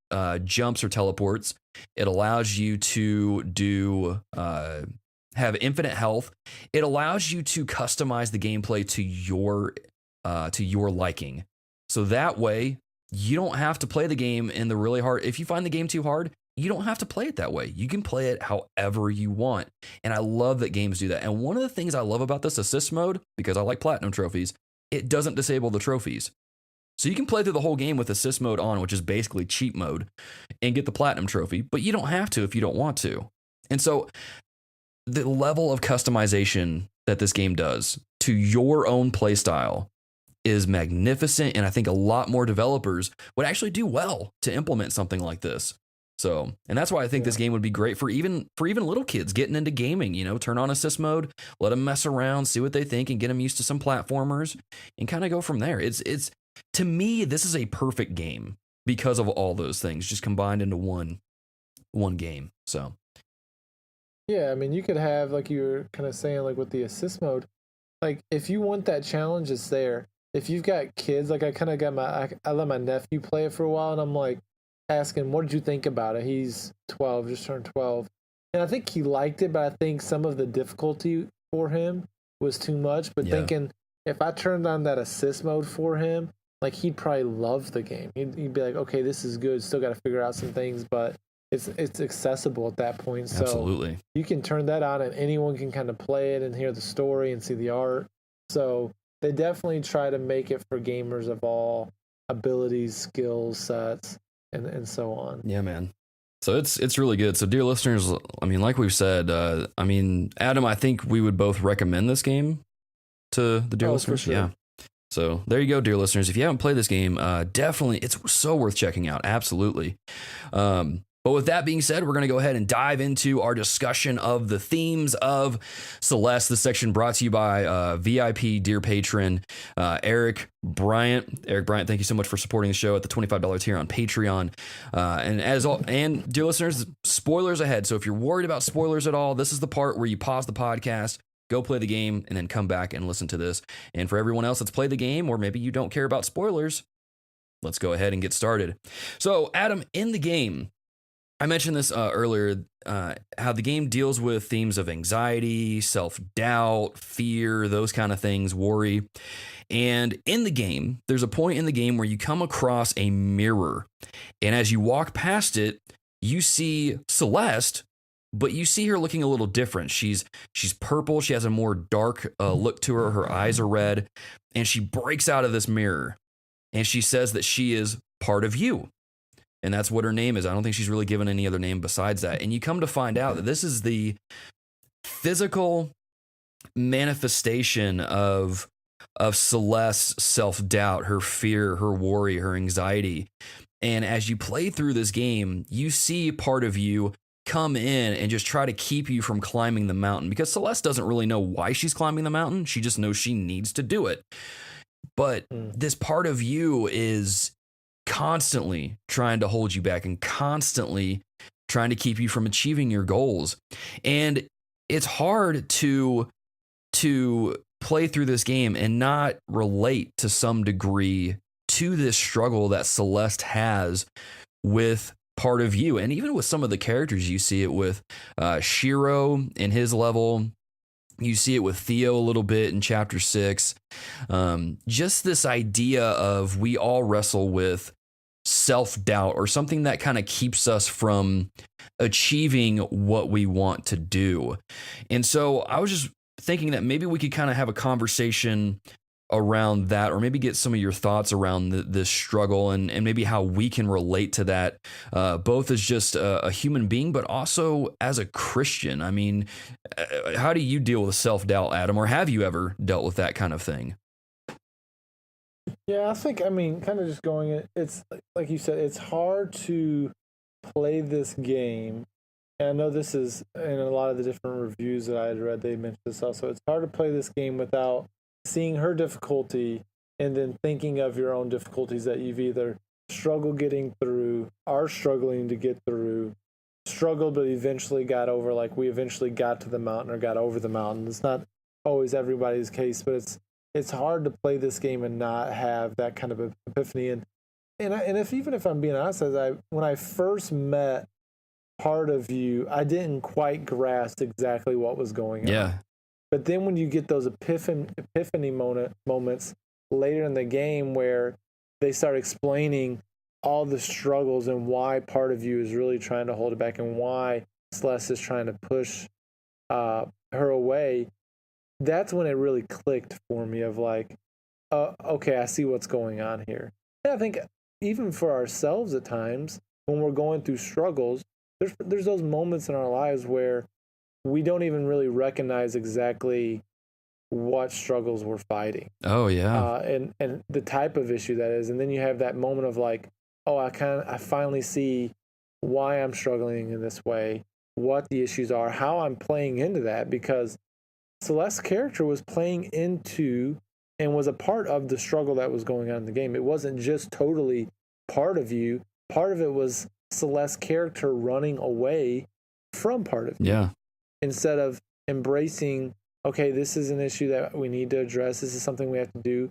jumps or teleports. It allows you to do have infinite health. It allows you to customize the gameplay to your liking. So that way, you don't have to play the game in the really hard. If you find the game too hard, you don't have to play it that way. You can play it however you want. And I love that games do that. And one of the things I love about this assist mode, because I like platinum trophies, it doesn't disable the trophies. So you can play through the whole game with assist mode on, which is basically cheat mode, and get the platinum trophy, but you don't have to if you don't want to. And so the level of customization that this game does to your own playstyle is magnificent. And I think a lot more developers would actually do well to implement something like this. So, and that's why I think this game would be great for even little kids getting into gaming. You know, turn on assist mode, let them mess around, see what they think, and get them used to some platformers, and kind of go from there. It's to me, this is a perfect game because of all those things just combined into one game. So, yeah, I mean, you could have, like you were kind of saying, like with the assist mode, like if you want that challenge, it's there. If you've got kids, like I kind of got I let my nephew play it for a while, and I'm like, asking, what did you think about it? He's 12, just turned 12. And I think he liked it, but I think some of the difficulty for him was too much. But thinking, if I turned on that assist mode for him, like he'd probably love the game. He'd be like, okay, this is good. Still got to figure out some things, but it's accessible at that point. So absolutely. You can turn that on and anyone can kind of play it and hear the story and see the art. So they definitely try to make it for gamers of all abilities, skills, sets, and so on. Yeah, man. So it's really good. So dear listeners, I mean, like we've said, I mean, Adam, I think we would both recommend this game to the dear listeners. For sure. Yeah. So there you go, dear listeners. If you haven't played this game, definitely, it's so worth checking out. Absolutely. But with that being said, we're going to go ahead and dive into our discussion of the themes of Celeste. This section brought to you by VIP dear patron Eric Bryant. Eric Bryant, thank you so much for supporting the show at the $25 tier on Patreon. And dear listeners, spoilers ahead. So if you're worried about spoilers at all, this is the part where you pause the podcast, go play the game, and then come back and listen to this. And for everyone else that's played the game, or maybe you don't care about spoilers, let's go ahead and get started. So Adam, in the game, I mentioned this earlier, how the game deals with themes of anxiety, self-doubt, fear, those kind of things, worry. And in the game, there's a point in the game where you come across a mirror. And as you walk past it, you see Celeste, but you see her looking a little different. She's purple. She has a more dark look to her. Her eyes are red. And she breaks out of this mirror. And she says that she is part of you. And that's what her name is. I don't think she's really given any other name besides that. And you come to find out that this is the physical manifestation of Celeste's self-doubt, her fear, her worry, her anxiety. And as you play through this game, you see part of you come in and just try to keep you from climbing the mountain, because Celeste doesn't really know why she's climbing the mountain. She just knows she needs to do it. But this part of you is constantly trying to hold you back and constantly trying to keep you from achieving your goals. And it's hard to play through this game and not relate to some degree to this struggle that Celeste has with part of you. And even with some of the characters, you see it with Shiro in his level. You see it with Theo a little bit in chapter 6. Just this idea of we all wrestle with self-doubt, or something that kind of keeps us from achieving what we want to do. And so I was just thinking that maybe we could kind of have a conversation around that, or maybe get some of your thoughts around this struggle, and maybe how we can relate to that, both as just a human being, but also as a Christian. I mean, how do you deal with self-doubt, Adam, or have you ever dealt with that kind of thing? Yeah, I think, I mean, kind of just going, it's like you said, it's hard to play this game. And I know this is in a lot of the different reviews that I had read, they mentioned this also. It's hard to play this game without seeing her difficulty and then thinking of your own difficulties that you've either struggled getting through, are struggling to get through, struggled but eventually got over, like we eventually got to the mountain or got over the mountain. It's not always everybody's case, but it's hard to play this game and not have that kind of epiphany. And even if I'm being honest, when I first met part of you, I didn't quite grasp exactly what was going on. Yeah. But then when you get those epiphany moments later in the game where they start explaining all the struggles and why part of you is really trying to hold it back and why Celeste is trying to push her away, that's when it really clicked for me of like, okay, I see what's going on here. And I think even for ourselves at times, when we're going through struggles, there's those moments in our lives where we don't even really recognize exactly what struggles we're fighting. Oh yeah. And the type of issue that is. And then you have that moment of like, oh, I finally see why I'm struggling in this way, what the issues are, how I'm playing into that, because Celeste's character was playing into and was a part of the struggle that was going on in the game. It wasn't just totally part of you. Part of it was Celeste's character running away from part of you. Yeah. Instead of embracing, okay, this is an issue that we need to address. This is something we have to do.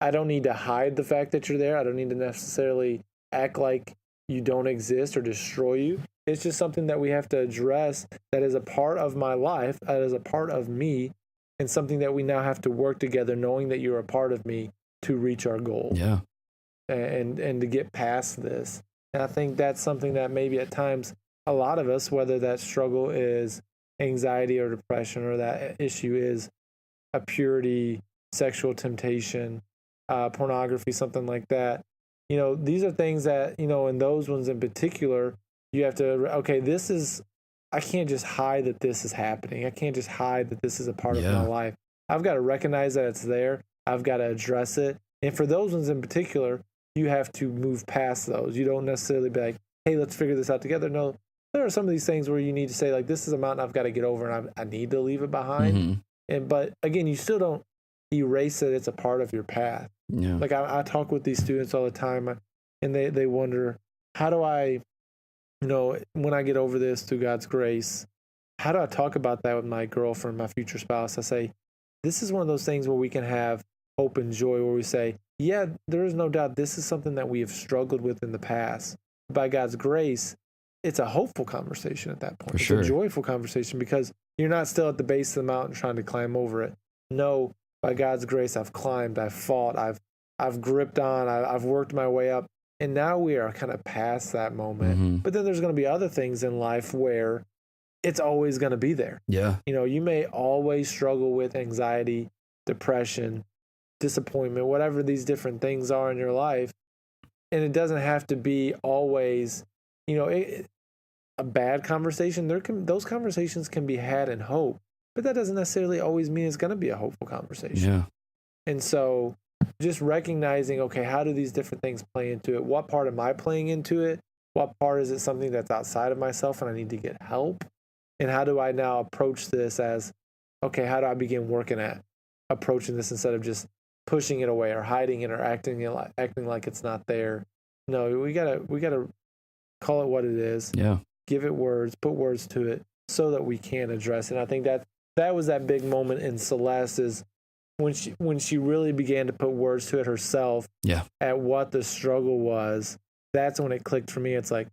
I don't need to hide the fact that you're there. I don't need to necessarily act like you don't exist or destroy you. It's just something that we have to address that is a part of my life, that is a part of me, and something that we now have to work together, knowing that you're a part of me to reach our goal. Yeah. And to get past this. And I think that's something that maybe at times a lot of us, whether that struggle is anxiety or depression, or that issue is a purity, sexual temptation, pornography, something like that. You know, these are things that, you know, in those ones in particular, you have to, okay, I can't just hide that this is happening. I can't just hide that this is a part of my life. I've got to recognize that it's there. I've got to address it. And for those ones in particular, you have to move past those. You don't necessarily be like, hey, let's figure this out together. No, there are some of these things where you need to say, like, this is a mountain I've got to get over and I need to leave it behind. But again, you still don't erase it. It's a part of your path. Yeah. Like I talk with these students all the time, and they wonder, how do I, you know, when I get over this through God's grace, how do I talk about that with my girlfriend, my future spouse? I say, this is one of those things where we can have hope and joy, where we say, yeah, there is no doubt this is something that we have struggled with in the past. By God's grace, it's a hopeful conversation at that point. It's a joyful conversation, because you're not still at the base of the mountain trying to climb over it. No, by God's grace, I've climbed, I've fought, I've gripped on, I've worked my way up, and now we are kind of past that moment. But then there's going to be other things in life where it's always going to be there. Yeah. You know, you may always struggle with anxiety, depression, disappointment, whatever these different things are in your life. And it doesn't have to be always, you know, a bad conversation. Those conversations can be had in hope, but that doesn't necessarily always mean it's going to be a hopeful conversation. Yeah. And so just recognizing, okay, how do these different things play into it? What part am I playing into it? What part is it something that's outside of myself and I need to get help? And how do I now approach this as, okay, how do I begin working at approaching this instead of just pushing it away or hiding it or acting like it's not there? No, we gotta call it what it is. Yeah. Give it words, put words to it so that we can address it. And I think that was that big moment in Celeste, is when she really began to put words to it herself. Yeah. At what the struggle was. That's when it clicked for me. It's like,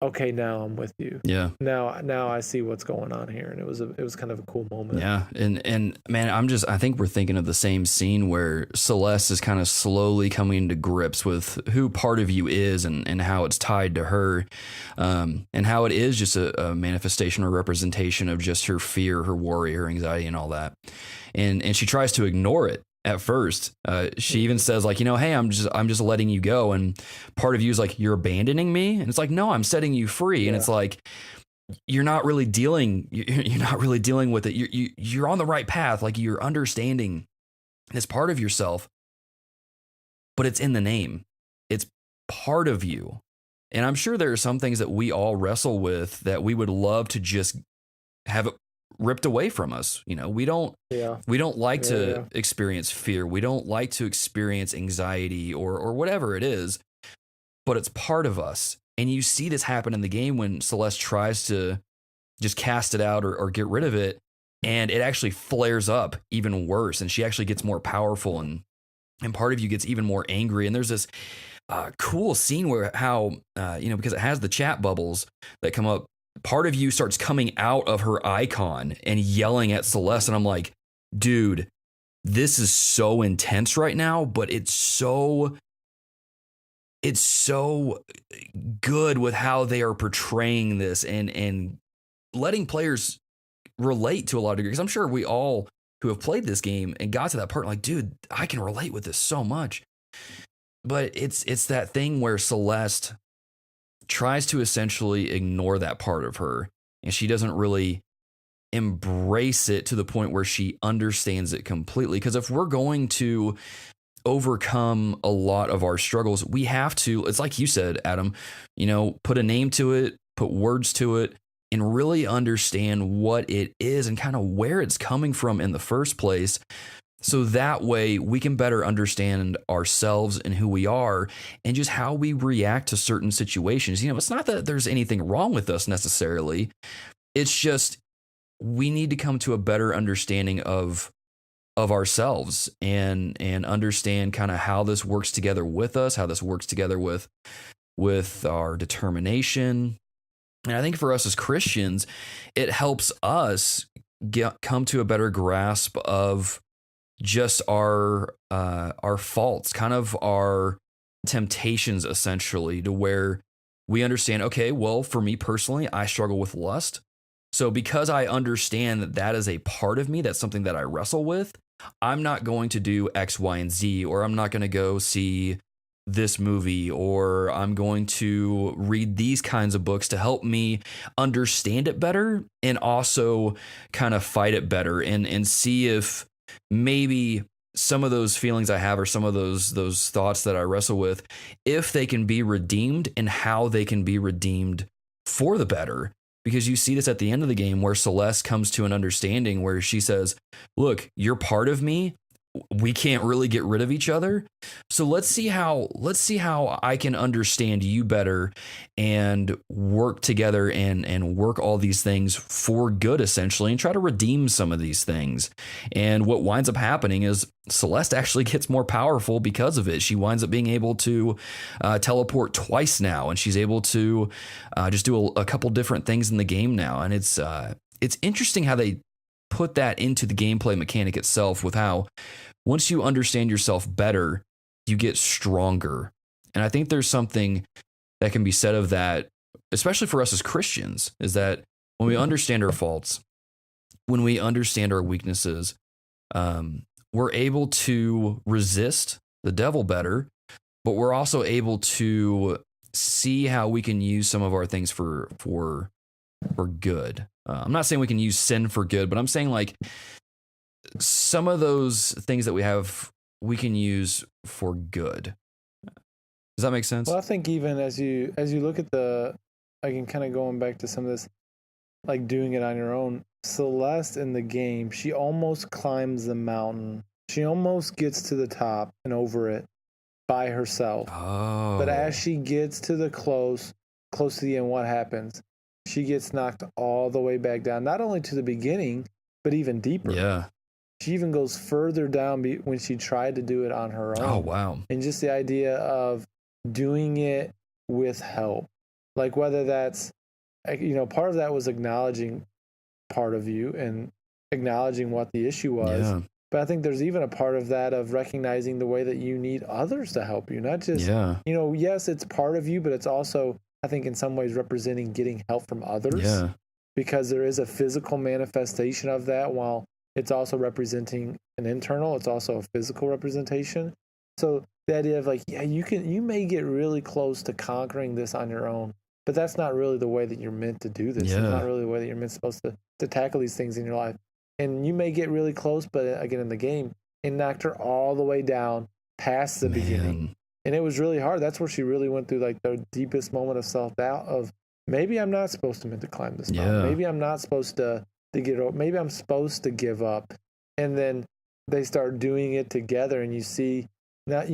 okay, now I'm with you. Yeah. Now I see what's going on here. And it was kind of a cool moment. Yeah. And man, I think we're thinking of the same scene where Celeste is kind of slowly coming to grips with who part of you is and how it's tied to her. And how it is just a manifestation or representation of just her fear, her worry, her anxiety, and all that. And she tries to ignore it. At first, she even says, like, you know, hey, I'm just letting you go. And part of you is like, you're abandoning me. And it's like, no, I'm setting you free. Yeah. And it's like, you're not really dealing with it. You're on the right path. Like, you're understanding this part of yourself, but it's in the name. It's part of you. And I'm sure there are some things that we all wrestle with that we would love to just have it ripped away from us. You know, we don't like to experience fear. We don't like to experience anxiety or whatever it is, but it's part of us. And you see this happen in the game when Celeste tries to just cast it out or get rid of it. And it actually flares up even worse. And she actually gets more powerful and part of you gets even more angry. And there's this cool scene where how, because it has the chat bubbles that come up, part of you starts coming out of her icon and yelling at Celeste. And I'm like, dude, this is so intense right now, but it's so it's so good with how they are portraying this and letting players relate to a lot of degree. Because I'm sure we all who have played this game and got to that part, like, dude, I can relate with this so much. But it's that thing where Celeste tries to essentially ignore that part of her, and she doesn't really embrace it to the point where she understands it completely. Because if we're going to overcome a lot of our struggles, we have to, it's like you said, Adam, put a name to it, put words to it, and really understand what it is and kind of where it's coming from in the first place. So that way we can better understand ourselves and who we are and just how we react to certain situations. It's not that there's anything wrong with us necessarily. It's just we need to come to a better understanding of ourselves and understand kind of how this works together with us, how this works together with our determination. And I think for us as Christians, it helps us come to a better grasp of just our faults, kind of our temptations, essentially, to where we understand, okay, well, for me personally, I struggle with lust. So because I understand that that is a part of me, that's something that I wrestle with, I'm not going to do X, Y, and Z, or I'm not going to go see this movie, or I'm going to read these kinds of books to help me understand it better and also kind of fight it better and see if maybe some of those feelings I have or some of those thoughts that I wrestle with, if they can be redeemed and how they can be redeemed for the better. Because you see this at the end of the game where Celeste comes to an understanding where she says, look, you're part of me. We can't really get rid of each other. So let's see how I can understand you better and work together and work all these things for good, essentially, and try to redeem some of these things. And what winds up happening is Celeste actually gets more powerful because of it. She winds up being able to teleport twice now, and she's able to just do a couple different things in the game now. And it's interesting how they put that into the gameplay mechanic itself, with how once you understand yourself better, you get stronger. And I think there's something that can be said of that, especially for us as Christians, is that when we understand our faults, when we understand our weaknesses, we're able to resist the devil better, but we're also able to see how we can use some of our things for good. I'm not saying we can use sin for good, but I'm saying like some of those things that we have, we can use for good. Does that make sense? Well, I think even as you look at again, kind of going back to some of this, like doing it on your own, Celeste in the game, she almost climbs the mountain. She almost gets to the top and over it by herself. Oh. But as she gets to the close to the end, what happens? She gets knocked all the way back down, not only to the beginning, but even deeper. Yeah. She even goes further down when she tried to do it on her own. Oh, wow. And just the idea of doing it with help. Like whether that's, part of that was acknowledging part of you and acknowledging what the issue was. Yeah. But I think there's even a part of that of recognizing the way that you need others to help you. Not just, yes, it's part of you, but it's also, I think, in some ways representing getting help from others. Yeah. Because there is a physical manifestation of that, while it's also representing an internal, it's also a physical representation. So the idea of like, yeah, you may get really close to conquering this on your own, but that's not really the way that you're meant to do this. Yeah. It's not really the way that you're supposed to tackle these things in your life. And you may get really close, but again, in the game, it knocked her all the way down past the beginning. And it was really hard. That's where she really went through like the deepest moment of self-doubt of, maybe I'm not supposed to meant to climb this mountain. Maybe I'm not supposed to get over. Maybe I'm supposed to give up. And then they start doing it together, and you see that,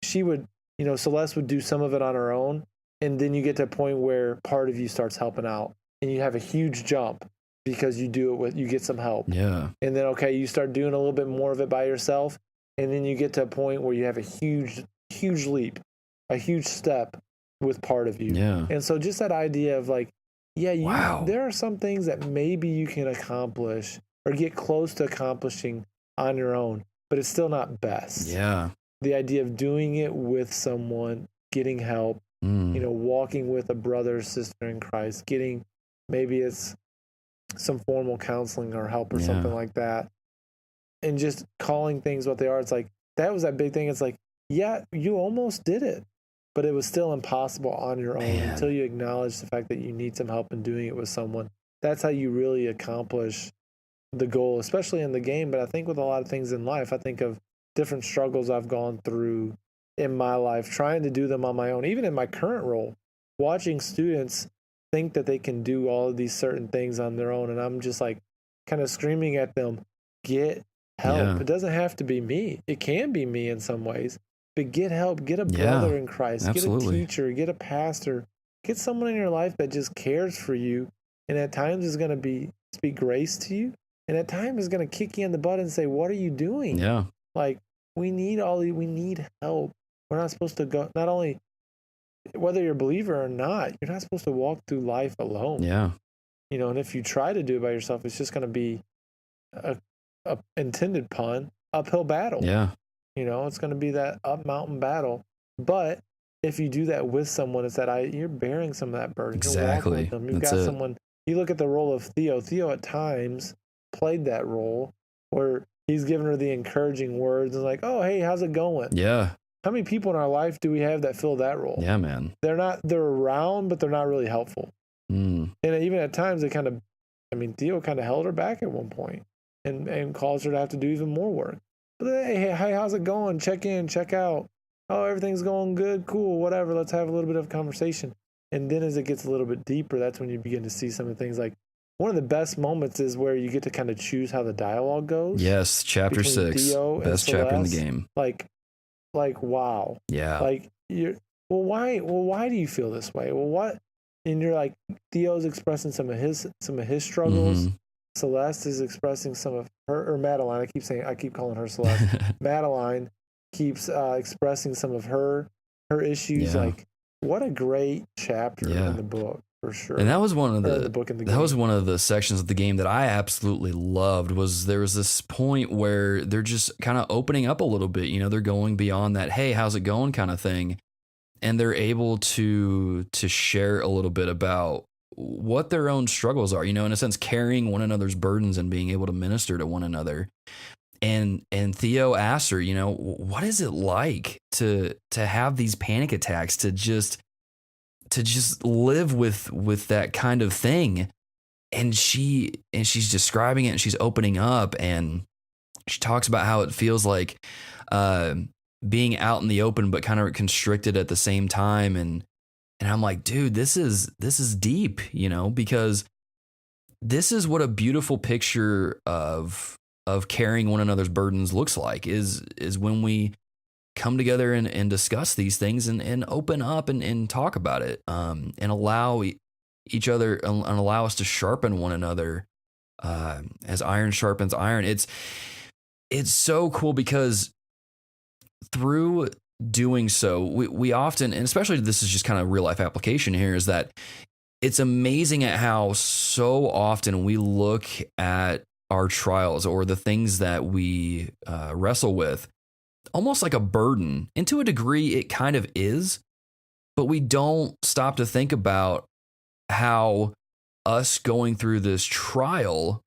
she would, Celeste would do some of it on her own. And then you get to a point where part of you starts helping out, and you have a huge jump because you get some help. Yeah. And then, okay, you start doing a little bit more of it by yourself. And then you get to a point where you have a huge leap, a huge step with part of you. Yeah. And so just that idea of like, wow, there are some things that maybe you can accomplish or get close to accomplishing on your own, but it's still not best. Yeah. The idea of doing it with someone getting help, walking with a brother or sister in Christ, getting, maybe it's some formal counseling or help or something like that, and just calling things what they are. It's like, that was that big thing. It's like, yeah, you almost did it, but it was still impossible on your own until you acknowledge the fact that you need some help in doing it with someone. That's how you really accomplish the goal, especially in the game. But I think with a lot of things in life, I think of different struggles I've gone through in my life, trying to do them on my own, even in my current role, watching students think that they can do all of these certain things on their own. And I'm just like kind of screaming at them, get help. Yeah. It doesn't have to be me. It can be me in some ways, but get help, get a brother in Christ, absolutely. Get a teacher, get a pastor, get someone in your life that just cares for you. And at times is going to speak grace to you. And at times is going to kick you in the butt and say, what are you doing? Yeah. Like, we need help. We're not supposed to go, not only whether you're a believer or not, you're not supposed to walk through life alone. Yeah. And if you try to do it by yourself, it's just going to be a intended pun, uphill battle. Yeah. It's going to be that up mountain battle. But if you do that with someone, it's that you're bearing some of that burden. Exactly. You're walking with them. You've got someone. You look at the role of Theo. Theo at times played that role where he's giving her the encouraging words and like, oh, hey, how's it going? Yeah. How many people in our life do we have that fill that role? Yeah, man. They're around, but they're not really helpful. And even at times Theo kind of held her back at one point and caused her to have to do even more work. But hey, how's it going? Check in, check out. Oh, everything's going good, cool, whatever. Let's have a little bit of conversation. And then as it gets a little bit deeper, that's when you begin to see some of the things. Like, one of the best moments is where you get to kind of choose how the dialogue goes. Yes, chapter 6, Theo best chapter in the game. Like wow. Yeah. Like, why do you feel this way? Well, what? And you're like, Theo's expressing some of his struggles. Celeste is expressing some of her, or Madeline. I keep calling her Celeste. Madeline keeps expressing some of her issues. Yeah. Like, what a great chapter in the book, for sure. And that was one of the book in the game. That was one of the sections of the game that I absolutely loved. Was there was this point where they're just kind of opening up a little bit. They're going beyond that, hey, how's it going kind of thing, and they're able to share a little bit about what their own struggles are. In a sense, carrying one another's burdens and being able to minister to one another. And Theo asks her, what is it like to have these panic attacks, to just live with that kind of thing? And she's describing it, and she's opening up, and she talks about how it feels like being out in the open, but kind of constricted at the same time. And I'm like, dude, this is deep, because this is what a beautiful picture of carrying one another's burdens looks like, is when we come together and discuss these things and open up and talk about it, and allow each other and allow us to sharpen one another, as iron sharpens iron. It's so cool, because through doing so, we often, and especially this is just kind of real life application here, is that it's amazing at how so often we look at our trials or the things that we wrestle with almost like a burden. And to a degree, it kind of is, but we don't stop to think about how us going through this trial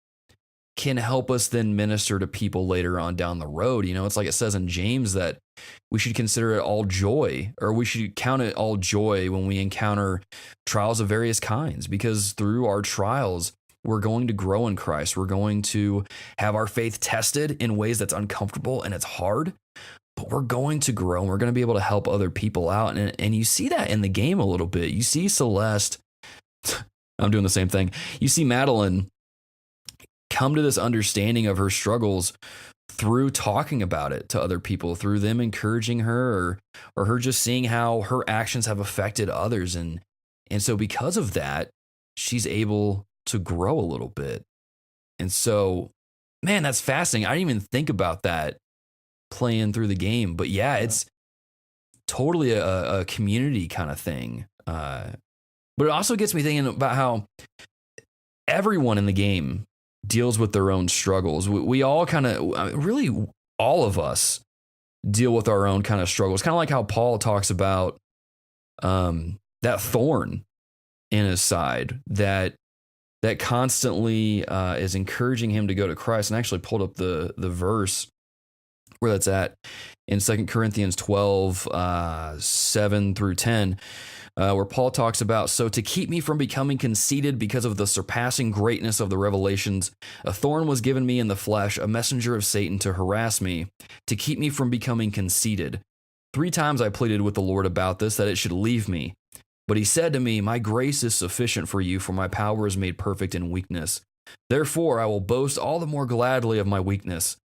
can help us then minister to people later on down the road. It's like it says in James that we should consider it all joy, or we should count it all joy when we encounter trials of various kinds, because through our trials, we're going to grow in Christ. We're going to have our faith tested in ways that's uncomfortable and it's hard, but we're going to grow, and we're going to be able to help other people out. And you see that in the game a little bit. You see Celeste, I'm doing the same thing. You see Madeline come to this understanding of her struggles through talking about it to other people, through them encouraging her, or her just seeing how her actions have affected others. And so because of that, she's able to grow a little bit. And so, man, that's fascinating. I didn't even think about that playing through the game, but yeah, it's totally a community kind of thing. But it also gets me thinking about how everyone in the game deals with their own struggles. We all kind of, really all of us deal with our own kind of struggles. Kind of like how Paul talks about that thorn in his side that constantly is encouraging him to go to Christ. And I actually pulled up the verse where that's at in 2 Corinthians 12, 7 through 10, where Paul talks about, so to keep me from becoming conceited because of the surpassing greatness of the revelations, a thorn was given me in the flesh, a messenger of Satan to harass me, to keep me from becoming conceited. 3 times I pleaded with the Lord about this, that it should leave me. But he said to me, my grace is sufficient for you, for my power is made perfect in weakness. Therefore, I will boast all the more gladly of my weakness,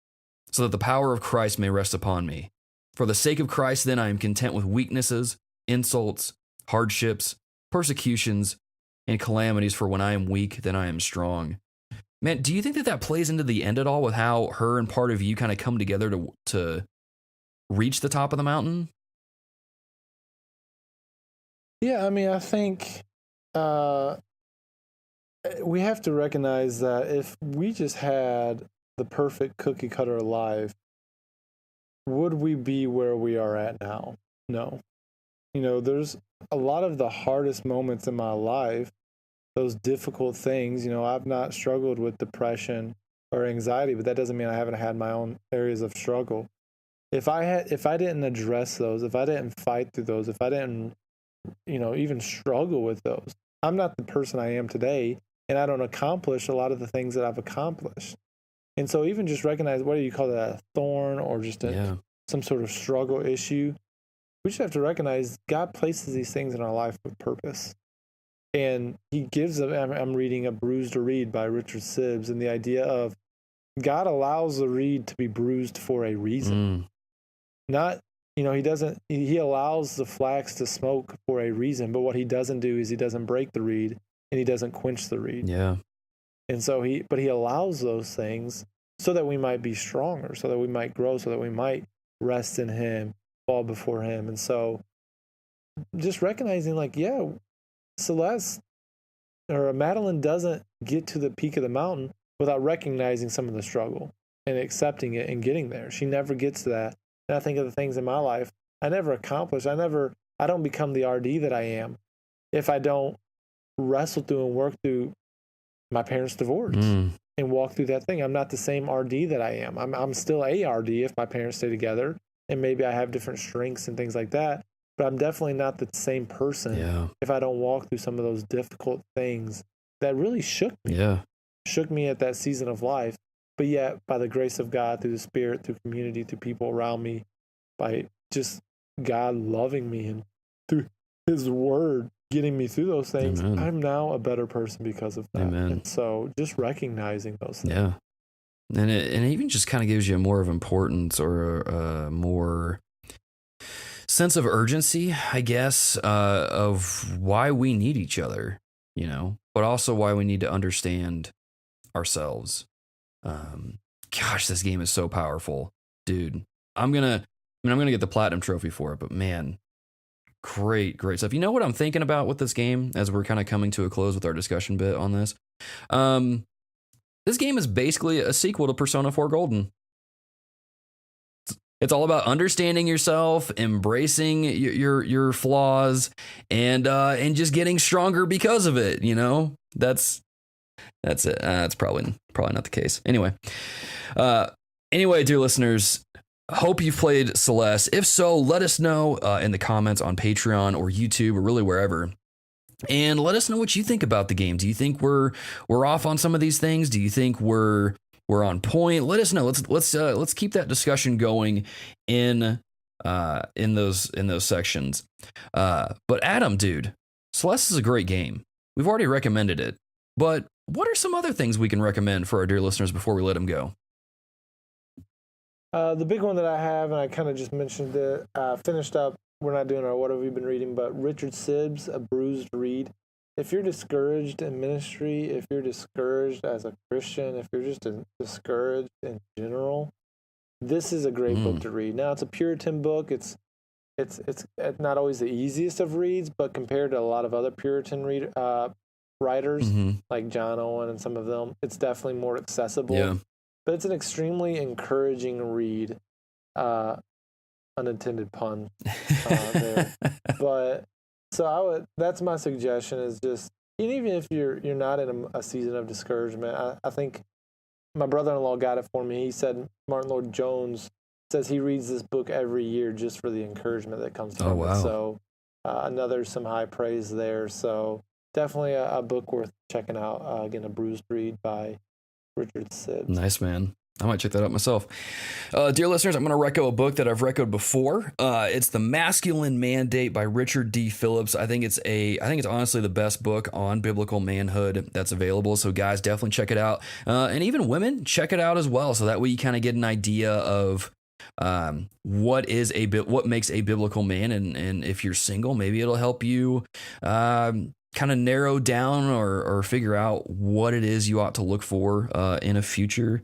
so that the power of Christ may rest upon me. For the sake of Christ, then, I am content with weaknesses, insults, hardships, persecutions, and calamities, for when I am weak, then I am strong. Man, do you think that plays into the end at all with how her and part of you kind of come together to reach the top of the mountain? Yeah, I mean, I think we have to recognize that if we just had the perfect cookie cutter life, would we be where we are at now? No. There's a lot of the hardest moments in my life, those difficult things. I've not struggled with depression or anxiety, but that doesn't mean I haven't had my own areas of struggle. If I didn't address those, if I didn't fight through those, if I didn't, even struggle with those, I'm not the person I am today, and I don't accomplish a lot of the things that I've accomplished. And so even just recognize, what do you call that, a thorn or just some sort of struggle issue? We just have to recognize God places these things in our life with purpose. And he gives them, I'm reading A Bruised Reed by Richard Sibbes, and the idea of God allows the reed to be bruised for a reason. Not, he allows the flax to smoke for a reason, but what he doesn't do is he doesn't break the reed and he doesn't quench the reed. Yeah. And so he allows those things so that we might be stronger, so that we might grow, so that we might rest in him, fall before him. And so just recognizing, Celeste or Madeline doesn't get to the peak of the mountain without recognizing some of the struggle and accepting it and getting there. She never gets to that. And I think of the things in my life I never accomplish. I don't become the RD that I am if I don't wrestle through and work through my parents' divorce and walk through that thing. I'm not the same RD that I am. I'm still a RD if my parents stay together, and maybe I have different strengths and things like that, but I'm definitely not the same person if I don't walk through some of those difficult things that really shook me. Shook me at that season of life. But yet, by the grace of God, through the Spirit, through community, through people around me, by just God loving me and through his word getting me through those things, Amen. I'm now a better person because of that. Amen. And so just recognizing those things. Yeah. And it even just kind of gives you a more of importance or a more sense of urgency, I guess, of why we need each other, but also why we need to understand ourselves. Gosh, this game is so powerful, dude. I'm gonna get the platinum trophy for it, but man, great stuff. You know what I'm thinking about with this game as we're kind of coming to a close with our discussion bit on this? This game is basically a sequel to Persona 4 Golden. It's all about understanding yourself, embracing your flaws, and just getting stronger because of it. That's it. That's probably not the case. Anyway, dear listeners, hope you've played Celeste. If so, let us know in the comments on Patreon or YouTube or really wherever. And let us know what you think about the game. Do you think we're off on some of these things? Do you think we're on point? Let us know. Let's keep that discussion going in those sections. But Adam, dude, Celeste is a great game. We've already recommended it. But what are some other things we can recommend for our dear listeners before we let them go? The big one that I have, and I kind of just mentioned it, finished up. We're not doing our What Have We Been Reading, but Richard Sibbes, A Bruised Reed. If you're discouraged in ministry, if you're discouraged as a Christian, if you're just discouraged in general, this is a great book to read. Now, it's a Puritan book. It's not always the easiest of reads, but compared to a lot of other Puritan writers, like John Owen and some of them, it's definitely more accessible. Yeah. But it's an extremely encouraging read. Unintended pun there. But That's my suggestion, is just, even if you're not in a season of discouragement, I think my brother-in-law got it for me. He said Martin Lloyd-Jones says he reads this book every year just for the encouragement that comes from it. So some high praise there. So definitely a book worth checking out. Again, A Bruised Reed by Richard Sibbs. Nice, man. I might check that out myself. Dear listeners, I'm going to reco a book that I've recoed before. It's The Masculine Mandate by Richard D. Phillips. I think it's honestly the best book on biblical manhood that's available. So guys, definitely check it out. And even women, check it out as well. So that way you kind of get an idea of what makes a biblical man. And if you're single, maybe it'll help you kind of narrow down or figure out what it is you ought to look for in a future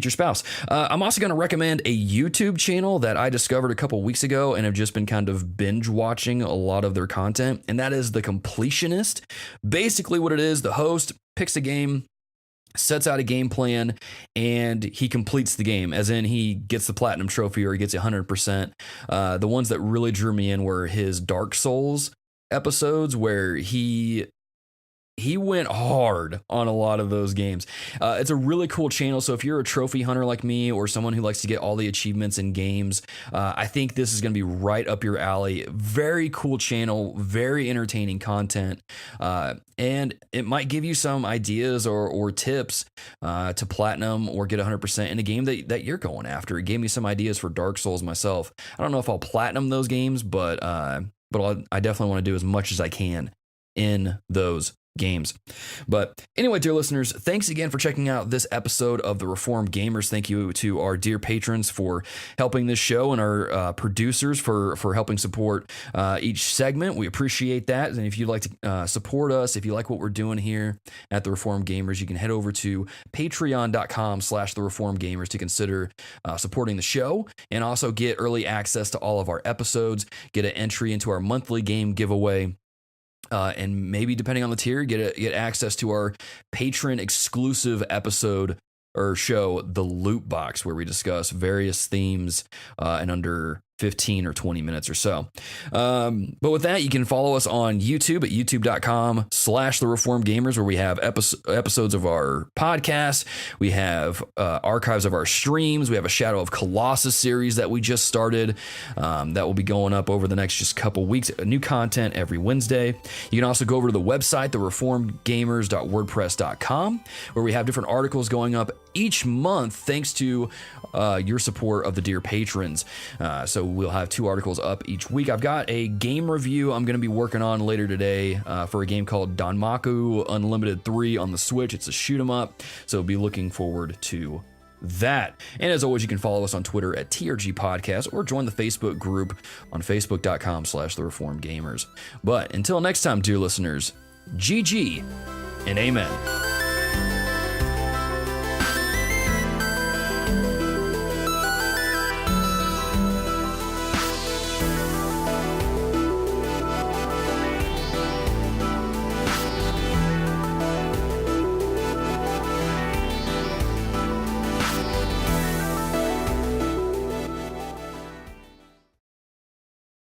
spouse. I'm also going to recommend a YouTube channel that I discovered a couple weeks ago and have just been kind of binge watching a lot of their content, and that is The Completionist. Basically what it is, the host picks a game, sets out a game plan, and he completes the game, as in he gets the platinum trophy or he gets 100%. The ones that really drew me in were his Dark Souls episodes, where he went hard on a lot of those games. It's a really cool channel. So if you're a trophy hunter like me, or someone who likes to get all the achievements in games, I think this is going to be right up your alley. Very cool channel, very entertaining content. And it might give you some ideas or tips to platinum or get 100% in a game that you're going after. It gave me some ideas for Dark Souls myself. I don't know if I'll platinum those games, but I definitely want to do as much as I can in those games. But anyway, dear listeners, thanks again for checking out this episode of The Reformed Gamers. Thank you to our dear patrons for helping this show, and our producers for helping support each segment. We appreciate that. And if you'd like to support us, if you like what we're doing here at The Reformed Gamers, you can head over to patreon.com/TheReformedGamers to consider supporting the show, and also get early access to all of our episodes, get an entry into our monthly game giveaway, and maybe, depending on the tier, get access to our patron exclusive episode or show, The Loot Box, where we discuss various themes in under 15 or 20 minutes or so. But with that, you can follow us on YouTube at youtube.com/TheReformedGamers, where we have episodes of our podcast. We have archives of our streams. We have a Shadow of Colossus series that we just started that will be going up over the next just couple weeks. New content every Wednesday. You can also go over to the website, thereformedgamers.wordpress.com, where we have different articles going up each month, thanks to your support of the dear patrons. So we'll have 2 articles up each week. I've got a game review I'm going to be working on later today for a game called Danmaku Unlimited 3 on the Switch. It's a shoot 'em up, so be looking forward to that. And as always, you can follow us on Twitter at TRG Podcast, or join the Facebook group on facebook.com/TheReformedGamers. But until next time, dear listeners, GG and amen.